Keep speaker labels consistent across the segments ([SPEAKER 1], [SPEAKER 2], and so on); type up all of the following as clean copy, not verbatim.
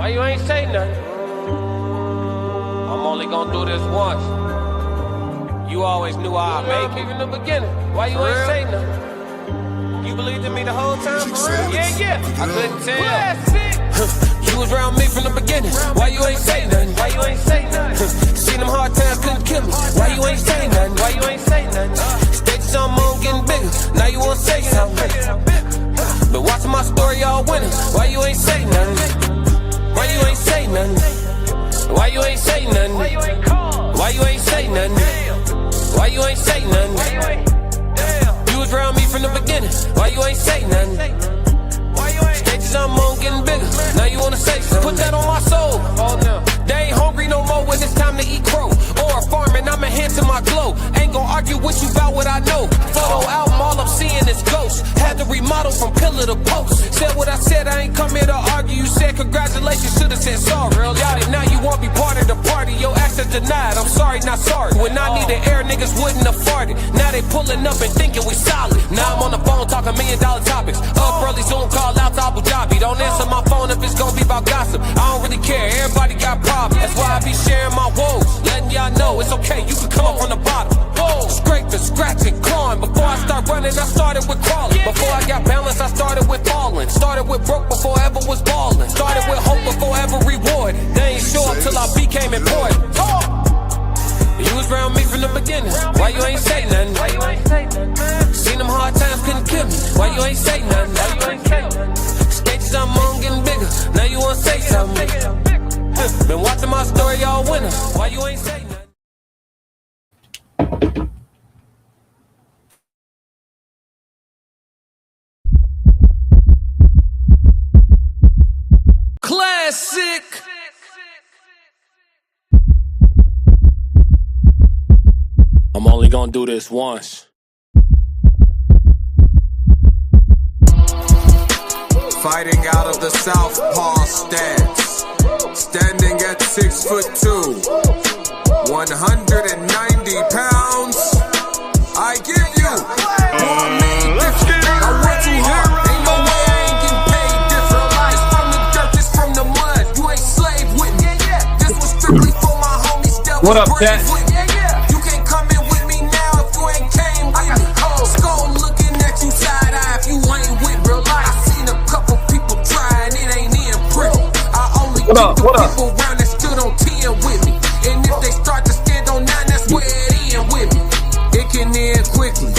[SPEAKER 1] Why you ain't say nothing? I'm only gonna do this once. You always knew I'd make it from the beginning. Why you ain't say nothing? You believed in me the whole time, for real? Yeah. I couldn't tell. You was around me from the beginning. Why you ain't say nothing? Why you ain't say nothing? Seen them hard times, couldn't kill me. Why you ain't say nothing? Why you ain't say nothing? Stages I'm on getting bigger. Now you wanna say something. Been watching my story all winter. Why you ain't say nothing? Why you ain't say nothing? Why you ain't say nothing? Why you ain't call? Why you ain't say nothing? Why you ain't say nothing? You was around me from the beginning. Why you ain't say nothing? Stages I'm on getting bigger. Now you wanna say something? Put that on my soul. Oh no. They ain't hungry no more when it's time to eat crow. Or farming, I'm enhancing my glow. Ain't gon' argue with you about what I know. Photo album, all I'm seeing is ghosts. Had to remodel from pillar to post. Said what I said, I ain't come here to argue. You said congratulations, should've said sorry. Got it, now you won't be part of the party. Your access denied, I'm sorry, not sorry. When I needed air, niggas wouldn't have farted. Now they pulling up and thinking we solid. Now I'm on the phone talking $1 million topics. Up early, Zoom call out to Abu Dhabi. Don't answer my phone if it's gon' be about gossip. I don't really care, everybody got problems. That's why I be sharing my woes, letting y'all know it's okay, you can come up from the bottom. Scraping, scratching, clawing. Before I start running, I started with crawling. Before I got balance, I started with falling. Started with broke before I ever was balling. Started with hope before ever reward. They ain't show up till I became important. You was around me from the beginning. Why you ain't say nothing? Why you ain't say nothing? Seen them hard times, couldn't kill me. Why you ain't say nothing? Why you ain't say nothing? Stages I'm on getting bigger. Now you wanna say something? Been watching my story all winter. Why you ain't say nothing? Classic. I'm only gonna do this once.
[SPEAKER 2] Fighting out of the southpaw stance, standing at 6'2", 190 pounds. I give you more me. I work too hard. Ain't no way I ain't getting paid different. This from the dirt, this from the mud. You ain't slave with me. This was strictly for my homies that was brave with me. You can't come in with me now if you ain't came with me. Skull looking at you side eye if you ain't with real life. I seen a couple people trying, it ain't in pretty. I only keep the people around that stood on 10 with me. And if they start to stand on 9, that's where it end with me. It can end quickly.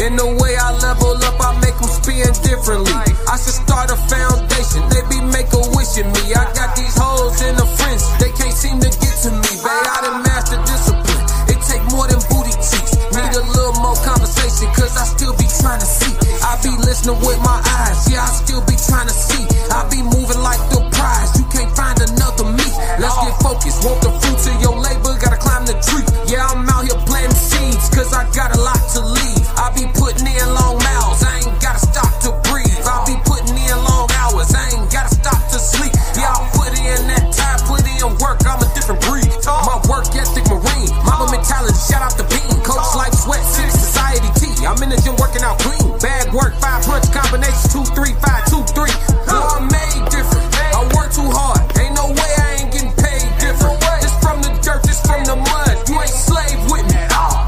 [SPEAKER 2] And the way I level up, I make them spin differently. I should start a foundation, they be make-a-wishing me. I got these hoes in a frenzy, they can't seem to get to me. Babe, I done mastered discipline, it take more than booty cheeks. Need a little more conversation, cause I still be trying to see. I be listening with my eyes, yeah, I still be trying to see. I be moving like the prize, you can't find another me. Let's get focused, want the fruits of your labor, gotta climb the tree. Yeah, I'm out here planting seeds, cause I got a lot to leave. I be putting in long miles, I ain't gotta stop to breathe. I be putting in long hours, I ain't gotta stop to sleep. Yeah, I'll put in that time, put in work, I'm a different breed. My work ethic marine, mama mentality, shout out the bean. Coach like sweat, city society T. I'm in the gym working out clean. Bag work, 5 punch combinations, 2, 3, 5, 2, 3. Well, I'm made different, I work too hard. Ain't no way I ain't getting paid different. This from the dirt, this from the mud. You ain't slave with me.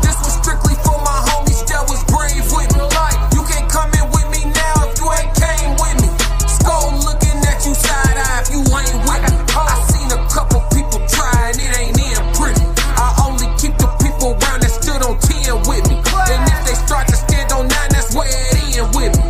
[SPEAKER 2] This was strictly for my homies that was brave with me. You can't come in with me now if you ain't came with me. Skull looking at you side eye if you ain't with me. I seen a couple people trying, it ain't in pretty. I only keep the people around that stood on 10 with me. And if they start to stand on 9, that's where it end with me.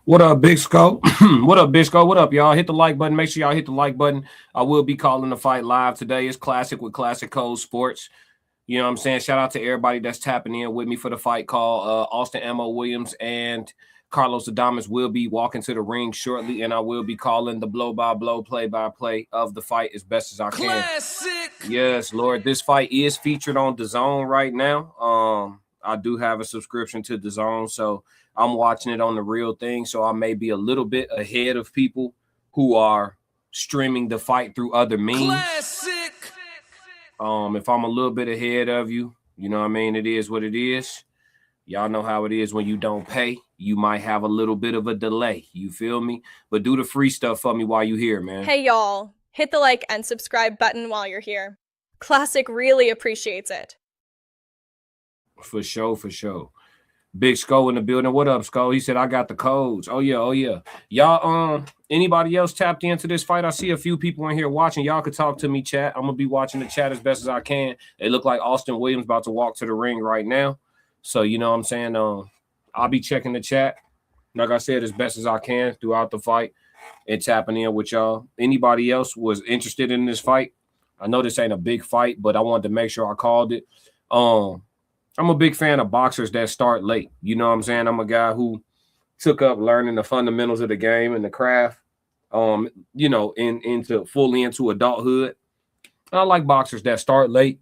[SPEAKER 3] What up, Big Scope? What up, Big Scope? What up, y'all? Hit the like button. Make sure y'all hit the like button. I will be calling the fight live today. It's Classic with Classic Code Sports. You know what I'm saying? Shout out to everybody that's tapping in with me for the fight call. Austin Ammo Williams and Carlos Adames will be walking to the ring shortly, and I will be calling the blow-by-blow, play-by-play of the fight as best as I can.
[SPEAKER 1] Classic.
[SPEAKER 3] Yes, Lord. This fight is featured on DAZN right now. I do have a subscription to DAZN, so I'm watching it on the real thing. So I may be a little bit ahead of people who are streaming the fight through other means.
[SPEAKER 1] Classic.
[SPEAKER 3] If I'm a little bit ahead of you, you know what I mean? It is what it is. Y'all know how it is when you don't pay. You might have a little bit of a delay. You feel me? But do the free stuff for me while you here, man.
[SPEAKER 4] Hey, y'all. Hit the like and subscribe button while you're here. Classic really appreciates it.
[SPEAKER 3] For sure, for sure. Big Skull in the building. What up, Skull? He said, I got the codes. Oh, yeah, oh, yeah. Y'all, anybody else tapped into this fight? I see a few people in here watching. Y'all could talk to me, chat. I'm going to be watching the chat as best as I can. It look like Austin Williams about to walk to the ring right now. So, you know what I'm saying? I'll be checking the chat, like I said, as best as I can throughout the fight and tapping in with y'all. Anybody else was interested in this fight? I know this ain't a big fight, but I wanted to make sure I called it. I'm a big fan of boxers that start late. You know what I'm saying? I'm a guy who took up learning the fundamentals of the game and the craft, you know, fully into adulthood. And I like boxers that start late.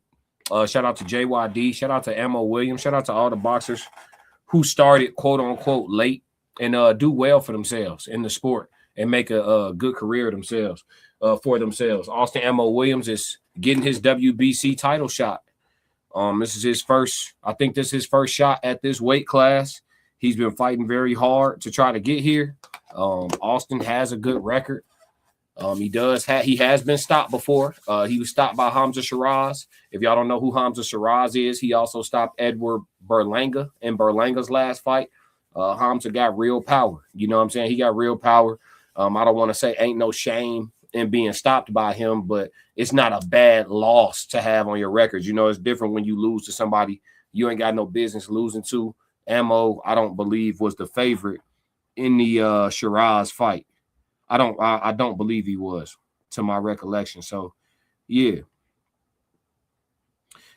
[SPEAKER 3] Shout out to JYD. Shout out to Mo Williams. Shout out to all the boxers who started, quote unquote, late and do well for themselves in the sport and make a good career themselves for themselves. Austin Mo Williams is getting his WBC title shot. This is his first, I think this is his first shot at this weight class. He's been fighting very hard to try to get here. Austin has a good record. He has been stopped before. He was stopped by Hamza Shiraz. If y'all don't know who Hamza Shiraz is, he also stopped Edward Berlanga in Berlanga's last fight. Hamza got real power. You know what I'm saying? He got real power. I don't want to say ain't no shame in being stopped by him, but it's not a bad loss to have on your records. You know, it's different when you lose to somebody you ain't got no business losing to. Mo, I don't believe, was the favorite in the Shiraz fight. I don't believe he was, to my recollection. So, yeah.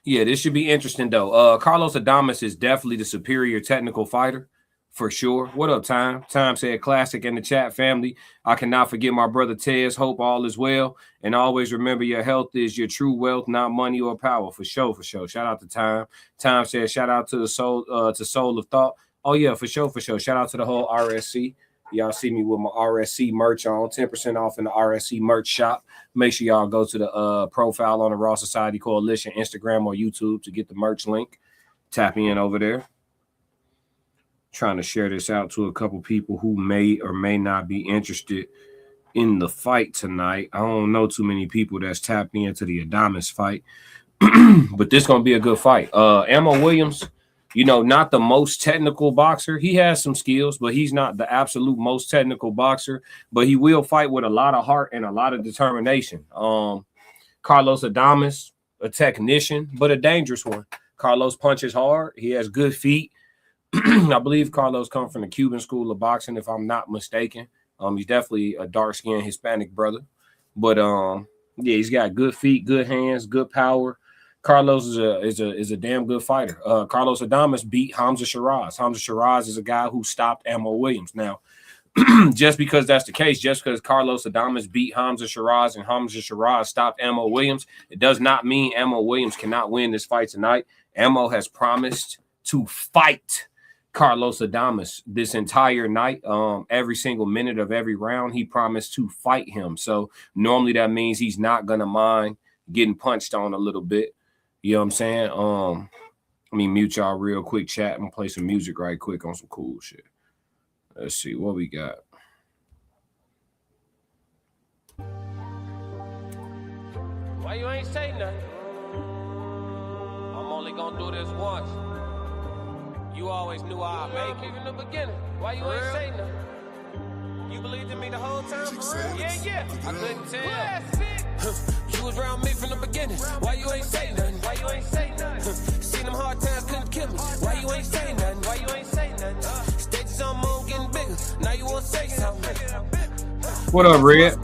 [SPEAKER 3] Yeah, this should be interesting, though. Carlos Adames is definitely the superior technical fighter. For sure. What up, Time? Time said classic in the chat, family. I cannot forget my brother Tez. Hope all is well. And always remember your health is your true wealth, not money or power. For sure, for sure. Shout out to Time. Time said shout out to the Soul of Thought. Oh, yeah, for sure, for sure. Shout out to the whole RSC. Y'all see me with my RSC merch on. 10% off in the RSC merch shop. Make sure y'all go to the profile on the Raw Society Coalition, Instagram or YouTube to get the merch link. Tap in over there. Trying to share this out to a couple people who may or may not be interested in the fight tonight. I don't know too many people that's tapped into the Adames fight, but this gonna be a good fight. Mo Williams, you know, not the most technical boxer. He has some skills, but he's not the absolute most technical boxer. But he will fight with a lot of heart and a lot of determination. Carlos Adames, a technician, but a dangerous one. Carlos punches hard. He has good feet. I believe Carlos comes from the Cuban school of boxing, if I'm not mistaken. He's definitely a dark-skinned Hispanic brother. But yeah, he's got good feet, good hands, good power. Carlos is a damn good fighter. Carlos Adames beat Hamza Shiraz. Hamza Shiraz is a guy who stopped Mo Williams. Now, just because that's the case, just because Carlos Adames beat Hamza Shiraz and Hamza Shiraz stopped Mo Williams, it does not mean Mo Williams cannot win this fight tonight. Mo has promised to fight Carlos Adames this entire night. Every single minute of every round, he promised to fight him. So normally that means he's not gonna mind getting punched on a little bit. You know what I'm saying? Let me mute y'all real quick, chat. I'm gonna play some music right quick on some cool shit. Let's see what we got.
[SPEAKER 1] Why you ain't say nothing? I'm only gonna do this once. You always knew I'd make it in the beginning. Why you ain't say nothing? You believed in me the whole time, for real? Yeah. I couldn't tell. You was around me from the beginning. Why you ain't say nothing? Why you ain't say nothing? Seen them hard times, couldn't kill me. Why you ain't say nothing? Why you ain't say nothing? Stages on moon getting bigger. Now you won't say something.
[SPEAKER 3] What up, Red?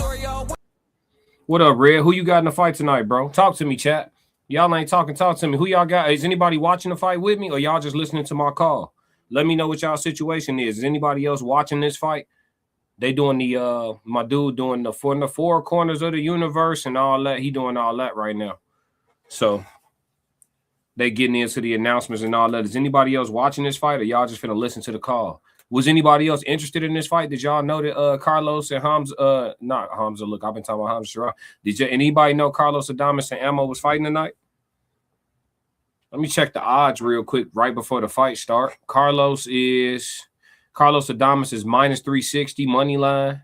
[SPEAKER 3] What up, Red? Who you got in the fight tonight, bro? Talk to me, chat. Y'all ain't talking. Talk to me. Who y'all got? Is anybody watching the fight with me, or y'all just listening to my call? Let me know what y'all situation is. Is anybody else watching this fight? They doing the my dude doing the four corners of the universe and all that. He doing all that right now. So they getting into the announcements and all that. Is anybody else watching this fight, or y'all just finna listen to the call? Was anybody else interested in this fight? Did y'all know that Carlos and Hamza, not Hamza, look, I've been talking about Hamza Shiraz. Did anybody know Carlos Adames and Mo was fighting tonight? Let me check the odds real quick right before the fight start. Carlos Adames is minus 360 money line.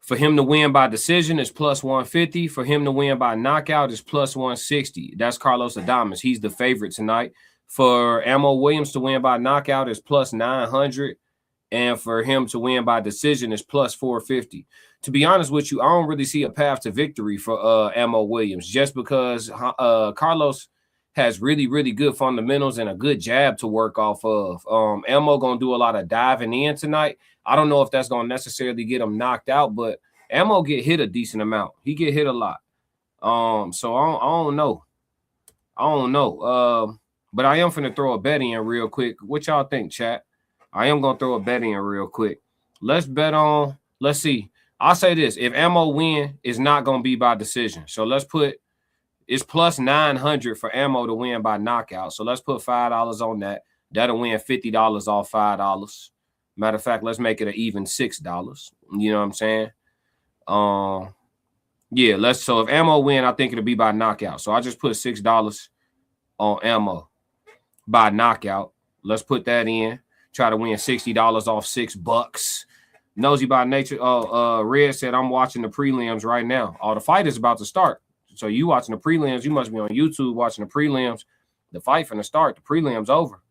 [SPEAKER 3] For him to win by decision is plus 150. For him to win by knockout is plus 160. That's Carlos Adames. He's the favorite tonight. For Ammo Williams to win by knockout is plus 900. And for him to win by decision is plus 450. To be honest with you, I don't really see a path to victory for Ammo Williams just because Carlos has really, really good fundamentals and a good jab to work off of. Ammo going to do a lot of diving in tonight. I don't know if that's going to necessarily get him knocked out, but Ammo get hit a decent amount. He get hit a lot. So I don't know. But I am finna throw a bet in real quick. What y'all think, chat? I am going to throw a bet in real quick. Let's bet on, let's see. I'll say this. If Ammo win, it's not going to be by decision. So let's put, it's plus 900 for Ammo to win by knockout. So let's put $5 on that. That'll win $50 off $5. Matter of fact, let's make it an even $6. You know what I'm saying? Yeah, so if Ammo win, I think it'll be by knockout. So I just put $6 on Ammo by knockout. Let's put that in. Try to win $60 off $6. Nosy by nature. Red said, I'm watching the prelims right now. Oh, the fight is about to start. So you watching the prelims. You must be on YouTube watching the prelims. The fight finna start. The prelims over.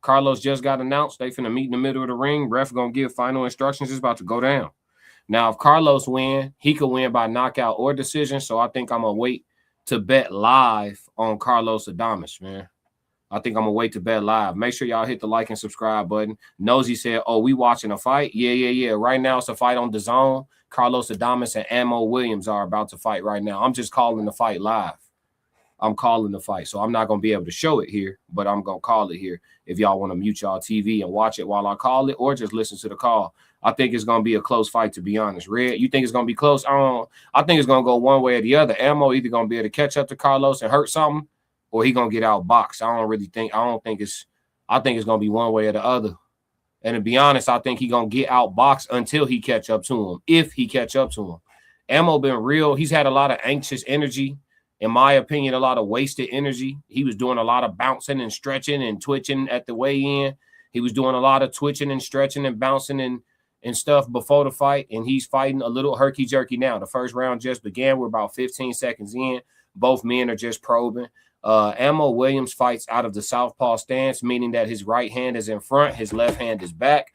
[SPEAKER 3] Carlos just got announced. They finna meet in the middle of the ring. Ref gonna give final instructions. It's about to go down. Now, if Carlos win, he could win by knockout or decision. So I think I'm gonna wait to bet live on Carlos Adames, man. I think I'm going to wait to bet live. Make sure y'all hit the like and subscribe button. Nosy said, oh, we watching a fight? Yeah. Right now it's a fight on DAZN. Carlos Adames and Ammo Williams are about to fight right now. I'm just calling the fight live. I'm calling the fight. So I'm not going to be able to show it here, but I'm going to call it here if y'all want to mute y'all TV and watch it while I call it or just listen to the call. I think it's going to be a close fight, to be honest. Red, you think it's going to be close? I think it's going to go one way or the other. Ammo either going to be able to catch up to Carlos and hurt something, or he gonna get outboxed. I think it's gonna be one way or the other. And to be honest, I think he gonna get outboxed until he catch up to him. If he catch up to him, Ammo been real. He's had a lot of anxious energy, in my opinion, a lot of wasted energy. He was doing a lot of bouncing and stretching and twitching at the weigh-in. He was doing a lot of twitching and stretching and bouncing and stuff before the fight. And he's fighting a little herky-jerky now. The first round just began. We're about 15 seconds in. Both men are just probing. Ammo Williams fights out of the southpaw stance, meaning that his right hand is in front, his left hand is back.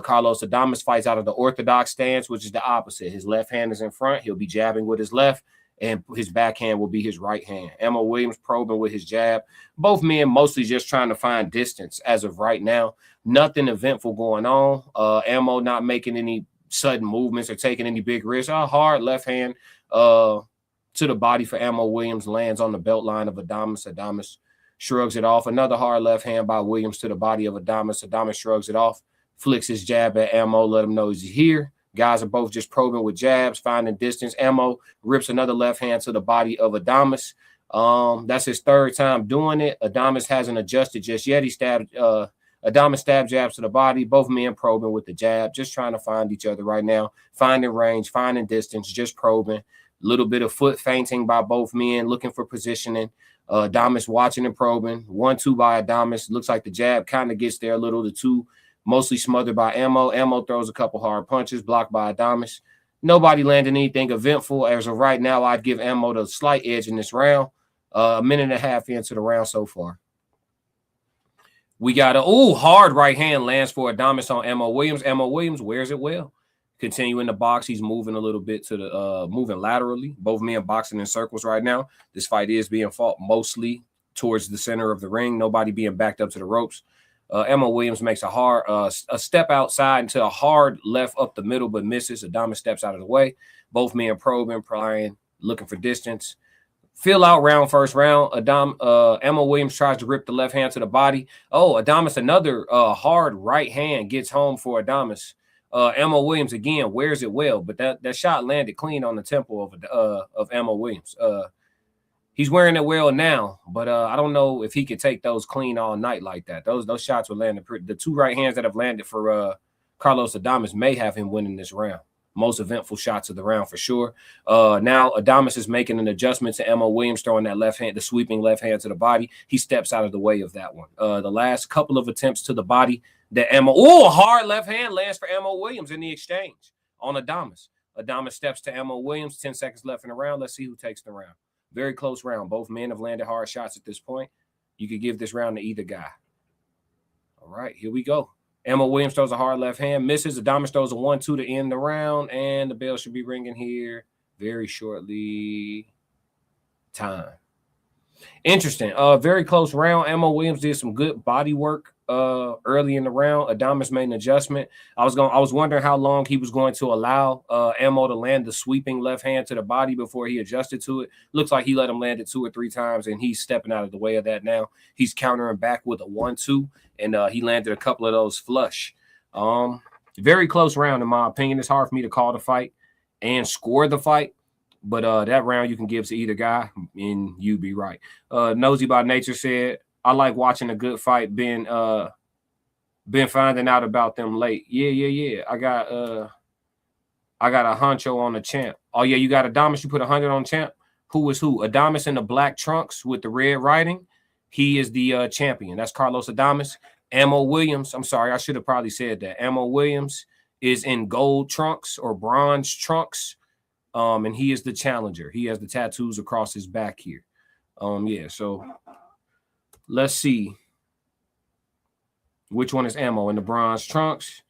[SPEAKER 3] Carlos Adames fights out of the orthodox stance, which is the opposite. His left hand is in front. He'll be jabbing with his left, and his backhand will be his right hand. Ammo Williams probing with his jab. Both men mostly just trying to find distance as of right now. Nothing eventful going on. Ammo not making any sudden movements or taking any big risks. A hard left hand to the body for Ammo Williams lands on the belt line of Adames. Adames shrugs it off. Another hard left hand by Williams to the body of Adames. Adames shrugs it off, flicks his jab at Ammo, let him know he's here. Guys are both just probing with jabs, finding distance. Ammo rips another left hand to the body of Adames. That's his third time doing it. Adames hasn't adjusted just yet. Adames stab jabs to the body. Both men probing with the jab, just trying to find each other right now, finding range, finding distance, just probing. Little bit of foot feinting by both men, looking for positioning. Adames watching and probing. 1-2 by Adames. Looks like the jab kind of gets there a little. The two mostly smothered by Ammo. Ammo throws a couple hard punches, blocked by Adames. Nobody landing anything eventful. As of right now, I'd give Ammo the slight edge in this round. A minute and a half into the round so far. We got a hard right hand lands for Adames on Ammo Williams. Ammo Williams wears it well. Continuing the box, he's moving a little bit to the moving laterally. Both men boxing in circles right now. This fight is being fought mostly towards the center of the ring. Nobody being backed up to the ropes. Ammo Williams makes a step outside into a hard left up the middle, but misses. Adames steps out of the way. Both men probing, prying, looking for distance. Fill out round, first round. Ammo Williams tries to rip the left hand to the body. Adames, another hard right hand gets home for Adames. Ammo Williams again wears it well, but that shot landed clean on the temple of Ammo Williams. He's wearing it well now, but I don't know if he could take those clean all night like that. Those shots were landing. The two right hands that have landed for Carlos Adames may have him winning this round. most eventful shots of the round for sure. Now Adames is making an adjustment to Mo Williams throwing that left hand, the sweeping left hand to the body. He steps out of the way of that one. The last couple of attempts to the body that a hard left hand lands for Mo Williams in the exchange on Adames. Adames steps to Mo Williams, 10 seconds left in the round. Let's see who takes the round. Very close round. Both men have landed hard shots at this point. You could give this round to either guy. All right, here we go. Mo Williams throws a hard left hand, misses. Adames throws a 1-2 to end the round, and the bell should be ringing here very shortly. Time. Interesting. Very close round. Mo Williams did some good body work early in the round. Adames made an adjustment. I was wondering how long he was going to allow Mo to land the sweeping left hand to the body before he adjusted to it. Looks like he let him land it 2 or 3 times, and he's stepping out of the way of that now. He's countering back with a 1-2, and he landed a couple of those flush. Very close round, in my opinion. It's hard for me to call the fight and score the fight. But that round you can give to either guy, and you'd be right. Nosy by Nature said, I like watching a good fight. Been finding out about them late. Yeah. I got a honcho on the champ. Oh, yeah, you got Adames. You put 100 on champ. Who is who? Adames in the black trunks with the red writing. He is the champion. That's Carlos Adames. Mo Williams. I'm sorry, I should have probably said that. Mo Williams is in gold trunks or bronze trunks. And he is the challenger. He has the tattoos across his back here. Yeah, so let's see. Which one is Mo in the bronze trunks?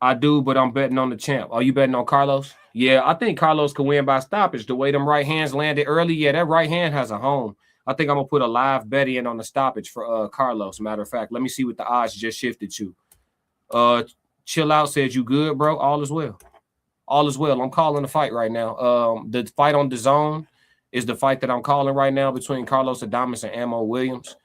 [SPEAKER 3] I do, but I'm betting on the champ. Are you betting on Carlos? Yeah, I think Carlos can win by stoppage. The way them right hands landed early, yeah, that right hand has a home. I think I'm going to put a live bet in on the stoppage for Carlos. Matter of fact, let me see what the odds just shifted to. Chill Out said, you good, bro? All is well. All is well. I'm calling the fight right now. The fight on DAZN is the fight that I'm calling right now between Carlos Adames and Mo Williams.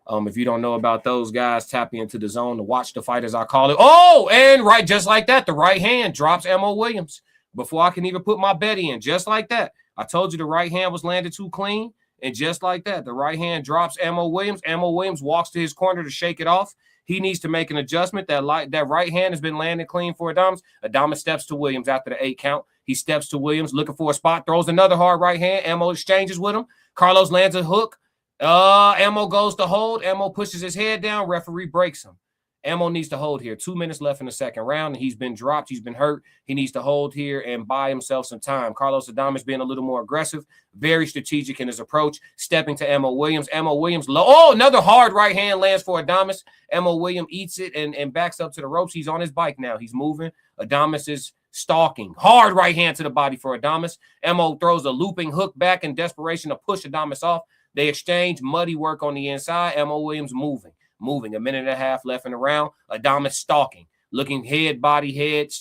[SPEAKER 3] If you don't know about those guys, tap into DAZN to watch the fight as I call it. Oh, and right, just like that, the right hand drops Mo Williams before I can even put my bet in. Just like that. I told you the right hand was landed too clean, and just like that, the right hand drops Mo Williams. Mo Williams walks to his corner to shake it off. He needs to make an adjustment. That right hand has been landing clean for Adames. Adames steps to Williams after the 8 count. He steps to Williams, looking for a spot, throws another hard right hand. Mo exchanges with him. Carlos lands a hook. Mo goes to hold. Mo pushes his head down. Referee breaks him. Mo needs to hold here. 2 minutes left in the second round, and he's been dropped. He's been hurt. He needs to hold here and buy himself some time. Carlos Adames being a little more aggressive, very strategic in his approach, stepping to Mo Williams. Mo Williams, another hard right hand lands for Adames. Mo Williams eats it and backs up to the ropes. He's on his bike now. He's moving. Adames is stalking. Hard right hand to the body for Adames. Mo throws a looping hook back in desperation to push Adames off. They exchange muddy work on the inside. Mo Williams moving. A minute and a half left in the round. Adames stalking, looking head, body, head,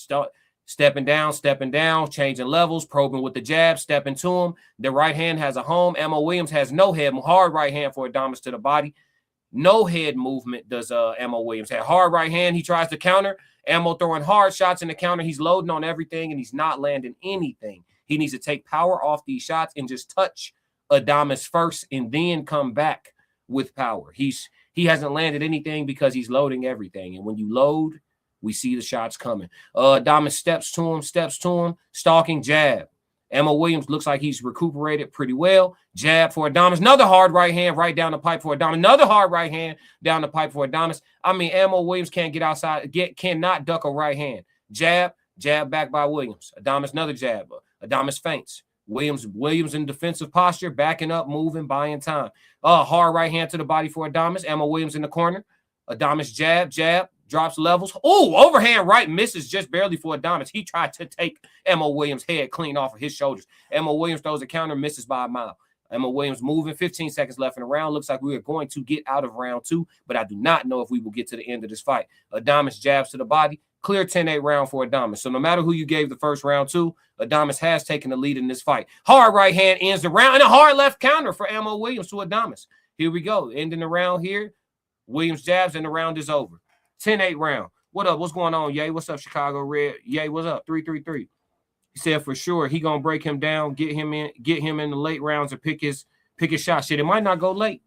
[SPEAKER 3] stepping down, changing levels, probing with the jab, stepping to him. The right hand has a home. Mo Williams has no head. Hard right hand for Adames to the body. No head movement does Mo Williams. Had hard right hand. He tries to counter. Mo throwing hard shots in the counter. He's loading on everything, and he's not landing anything. He needs to take power off these shots and just touch Adames first and then come back with power. He hasn't landed anything because he's loading everything. And when you load, we see the shots coming. Adames steps to him, stalking jab. Mo Williams looks like he's recuperated pretty well. Jab for Adames. Another hard right hand right down the pipe for Adames. Another hard right hand down the pipe for Adames. I mean, Mo Williams can't get outside, cannot duck a right hand. Jab back by Williams. Adames, another jab. Adames feints. Williams in defensive posture, backing up, moving, buying time. Hard right hand to the body for Adames. Mo Williams in the corner. Adames jab, drops levels. Oh, overhand right misses just barely for Adames. He tried to take Mo Williams' head clean off of his shoulders. Mo Williams throws a counter, misses by a mile. Mo Williams moving, 15 seconds left in the round. Looks like we are going to get out of round 2, but I do not know if we will get to the end of this fight. Adames jabs to the body. Clear 10-8 round for Adames. So no matter who you gave the first round to, Adames has taken the lead in this fight. Hard right hand ends the round, and a hard left counter for Mo Williams to Adames. Here we go. Ending the round here. Williams jabs, and the round is over. 10-8 round. What up? What's going on, Ye? What's up, Chicago Red? Ye, what's up? 333. He said for sure he gonna break him down, get him in the late rounds and pick his shot. Shit, it might not go late.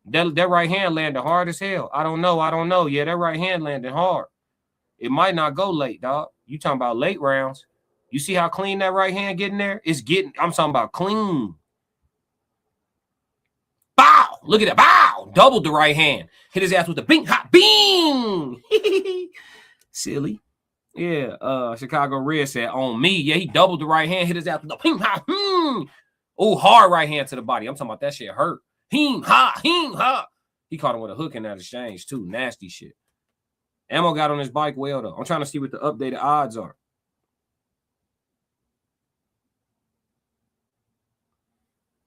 [SPEAKER 3] That right hand landed hard as hell. I don't know. Yeah, that right hand landed hard. It might not go late, dog. You talking about late rounds. You see how clean that right hand getting there? It's getting, I'm talking about clean. Bow! Look at that. Bow! Doubled the right hand. Hit his ass with the bing, hot, bing! Silly. Yeah, Chicago Red said, on me. Yeah, he doubled the right hand, hit his ass with the ping, ha, Oh, hard right hand to the body. I'm talking about that shit hurt. Him, ha. He caught him with a hook in that exchange, too. Nasty shit. Ammo got on his bike well, though. I'm trying to see what the updated odds are.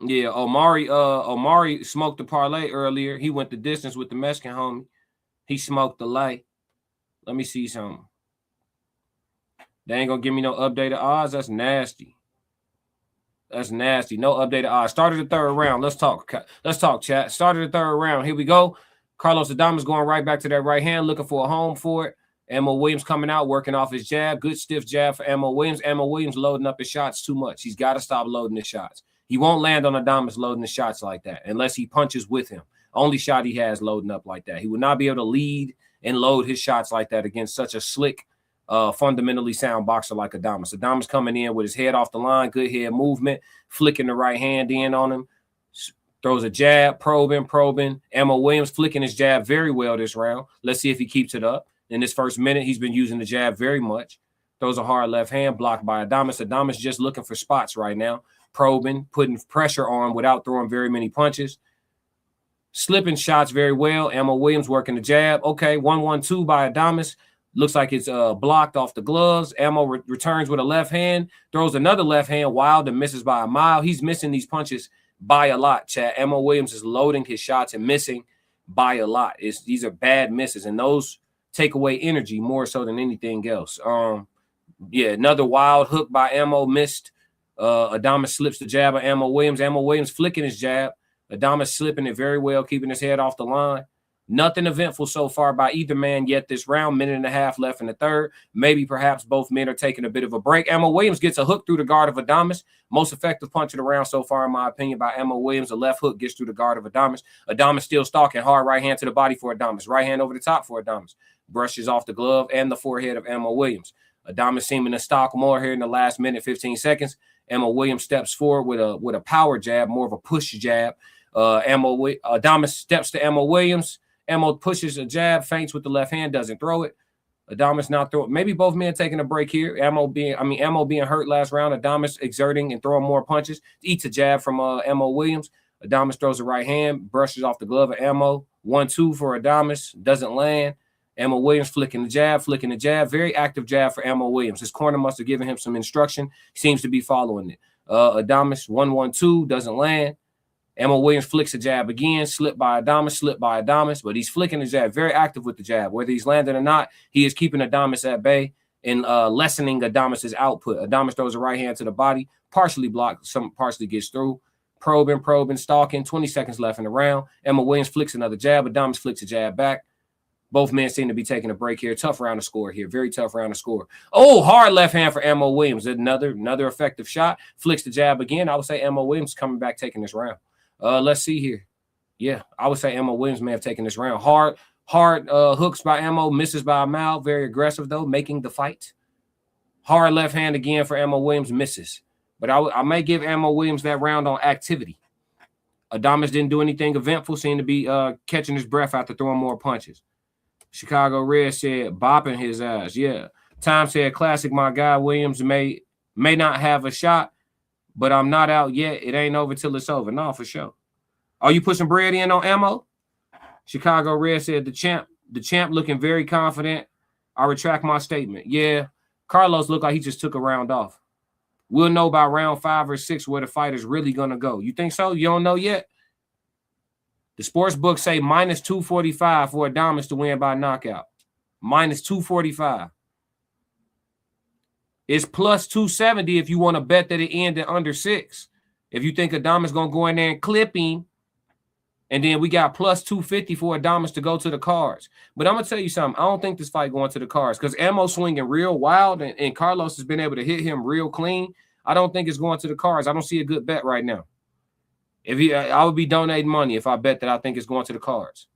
[SPEAKER 3] Yeah, Omari smoked the parlay earlier. He went the distance with the Mexican homie. He smoked the light. Let me see something. They ain't gonna give me no updated odds. That's nasty. That's nasty. No updated odds. Started the third round. Let's talk, chat. Started the third round. Here we go. Carlos Adames going right back to that right hand, looking for a home for it. Ammo Williams coming out, working off his jab. Good stiff jab for Ammo Williams. Ammo Williams loading up his shots too much. He's got to stop loading his shots. He won't land on Adames loading the shots like that unless he punches with him. Only shot he has loading up like that. He would not be able to lead and load his shots like that against such a slick, fundamentally sound boxer like Adames. Adames coming in with his head off the line, good head movement, flicking the right hand in on him, throws a jab, probing. Ammo Williams flicking his jab very well this round. Let's see if he keeps it up. In this first minute, he's been using the jab very much. Throws a hard left hand, blocked by Adames. Adames just looking for spots right now. Probing, putting pressure on him without throwing very many punches. Slipping shots very well. Ammo Williams working the jab. Okay, 1-1-2 by Adames. Looks like it's blocked off the gloves. Ammo returns with a left hand. Throws another left hand wild and misses by a mile. He's missing these punches by a lot, chat. Ammo Williams is loading his shots and missing by a lot. These are bad misses, and those take away energy more so than anything else. Yeah, another wild hook by Ammo missed. Adames slips the jab of Ammo Williams. Ammo Williams flicking his jab. Adames slipping it very well, keeping his head off the line. Nothing eventful so far by either man yet this round. Minute and a half left in the third. Maybe perhaps both men are taking a bit of a break. Ammo Williams gets a hook through the guard of Adames. Most effective punch of the round so far, in my opinion, by Ammo Williams. A left hook gets through the guard of Adames. Adames still stalking. Hard right hand to the body for Adames. Right hand over the top for Adames. Brushes off the glove and the forehead of Ammo Williams. Adames seeming to stalk more here in the last minute, 15 seconds. Ammo Williams steps forward with a power jab, more of a push jab. Adames steps to Ammo Williams. Ammo pushes a jab, feints with the left hand, doesn't throw it. Adames not throwing. Maybe both men taking a break here. Ammo being hurt last round. Adames exerting and throwing more punches. Eats a jab from Ammo Williams. Adames throws the right hand, brushes off the glove of Ammo. 1-2 for Adames, doesn't land. Ammo Williams flicking the jab. Very active jab for Ammo Williams. His corner must have given him some instruction. He seems to be following it. Adames 1-1-2, doesn't land. Ammo Williams flicks a jab again, slipped by Adames, but he's flicking the jab, very active with the jab. Whether he's landing or not, he is keeping Adames at bay and lessening Adames' output. Adames throws a right hand to the body, partially blocked, some partially gets through. Probing, stalking, 20 seconds left in the round. Ammo Williams flicks another jab. Adames flicks a jab back. Both men seem to be taking a break here. Tough round to score here. Very tough round to score. Oh, hard left hand for Ammo Williams. Another effective shot. Flicks the jab again. I would say Ammo Williams coming back taking this round. Let's see here. Yeah, I would say Ammo Williams may have taken this round. Hard hooks by Ammo, misses by a mile. Very aggressive, though, making the fight. Hard left hand again for Ammo Williams, misses. But I may give Ammo Williams that round on activity. Adames didn't do anything eventful, seemed to be catching his breath after throwing more punches. Chicago Red said, bopping his ass. Yeah. Time said, classic, my guy. Williams may not have a shot, but I'm not out yet. It ain't over till it's over. No, for sure. Are you putting bread in on Ammo? Chicago Red said, the champ looking very confident. I retract my statement. Yeah. Carlos looked like he just took a round off. We'll know by round 5 or 6 where the fight is really going to go. You think so? You don't know yet? The sports books say minus 245 for Adames to win by knockout. Minus 245. It's plus 270 if you want to bet that it ended under 6. If you think Adames going to go in there and clip him, and then we got plus 250 for Adames to go to the cards. But I'm going to tell you something. I don't think this fight going to the cards because Ammo swinging real wild, and Carlos has been able to hit him real clean. I don't think it's going to the cards. I don't see a good bet right now. I would be donating money if I bet that I think it's going to the cards.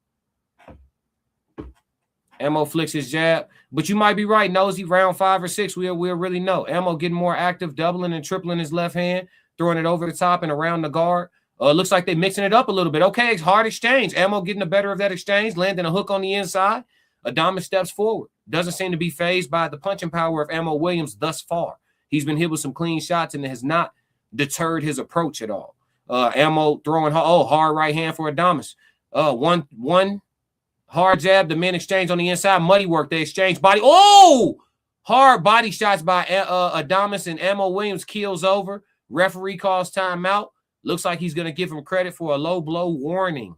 [SPEAKER 3] Ammo flicks his jab. But you might be right, Nosy. Round 5 or 6, we'll really know. Ammo getting more active, doubling and tripling his left hand, throwing it over the top and around the guard. Looks like they're mixing it up a little bit. Okay, it's hard exchange. Ammo getting the better of that exchange, landing a hook on the inside. Adames steps forward. Doesn't seem to be fazed by the punching power of Ammo Williams thus far. He's been hit with some clean shots and it has not deterred his approach at all. Ammo throwing hard right hand for Adames. One hard jab, the men exchange on the inside. Muddy work, they exchange body. Oh! Hard body shots by Adames, and Ammo Williams keels over. Referee calls timeout. Looks like he's going to give him credit for a low blow warning.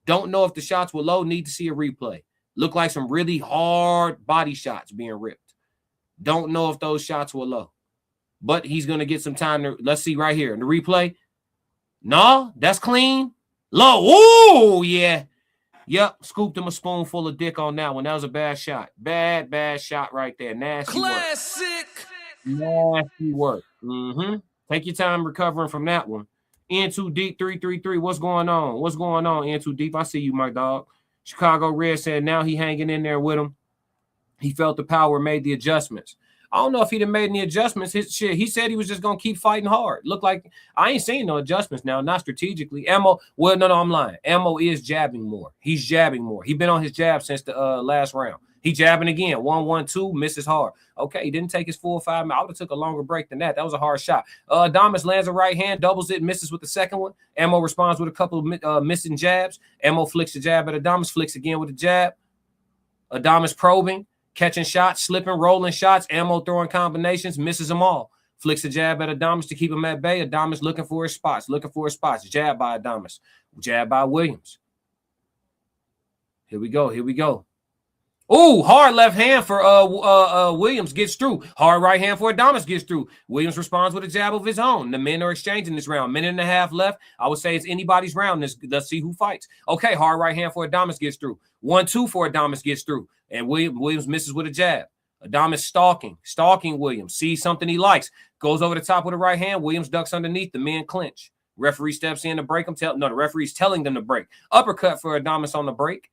[SPEAKER 3] Don't know if the shots were low. Need to see a replay. Look like some really hard body shots being ripped. Don't know if those shots were low. But he's going to get some time to, let's see right here in the replay. No, that's clean. Low. Oh, yeah. Yep, scooped him a spoonful of dick on that one. That was a bad shot. Bad shot right there. Nasty
[SPEAKER 2] Classic.
[SPEAKER 3] Work. Nasty work. Take your time recovering from that one. In too deep, 333. What's going on? What's going on, in too deep? I see you, my dog. Chicago Red said now he hanging in there with him. He felt the power, made the adjustments. I don't know if he'd have made any adjustments. He said he was just going to keep fighting hard. Looked like I ain't seen no adjustments now, not strategically. Ammo, well, no, I'm lying. Ammo is jabbing more. He's jabbing more. He's been on his jab since the last round. He jabbing again. 1-1-2, misses hard. Okay, he didn't take his full 5 minutes. I would have took a longer break than that. That was a hard shot. Adames lands a right hand, doubles it, misses with the second one. Ammo responds with a couple of missing jabs. Ammo flicks the jab at Adames, flicks again with the jab. Adames probing. Catching shots, slipping, rolling shots, Ammo throwing combinations, misses them all. Flicks a jab at Adames to keep him at bay. Adames looking for his spots, Jab by Adames. Jab by Williams. Here we go. Oh, hard left hand for Williams, gets through. Hard right hand for Adames, gets through. Williams responds with a jab of his own. The men are exchanging this round. Minute and a half left. I would say it's anybody's round. Let's see who fights. Okay, hard right hand for Adames, gets through. 1-2 for Adames, gets through. And Williams misses with a jab. Adames stalking Williams. Sees something he likes. Goes over the top with a right hand. Williams ducks underneath. The men clinch. Referee steps in to break him. The referee's telling them to break. Uppercut for Adames on the break.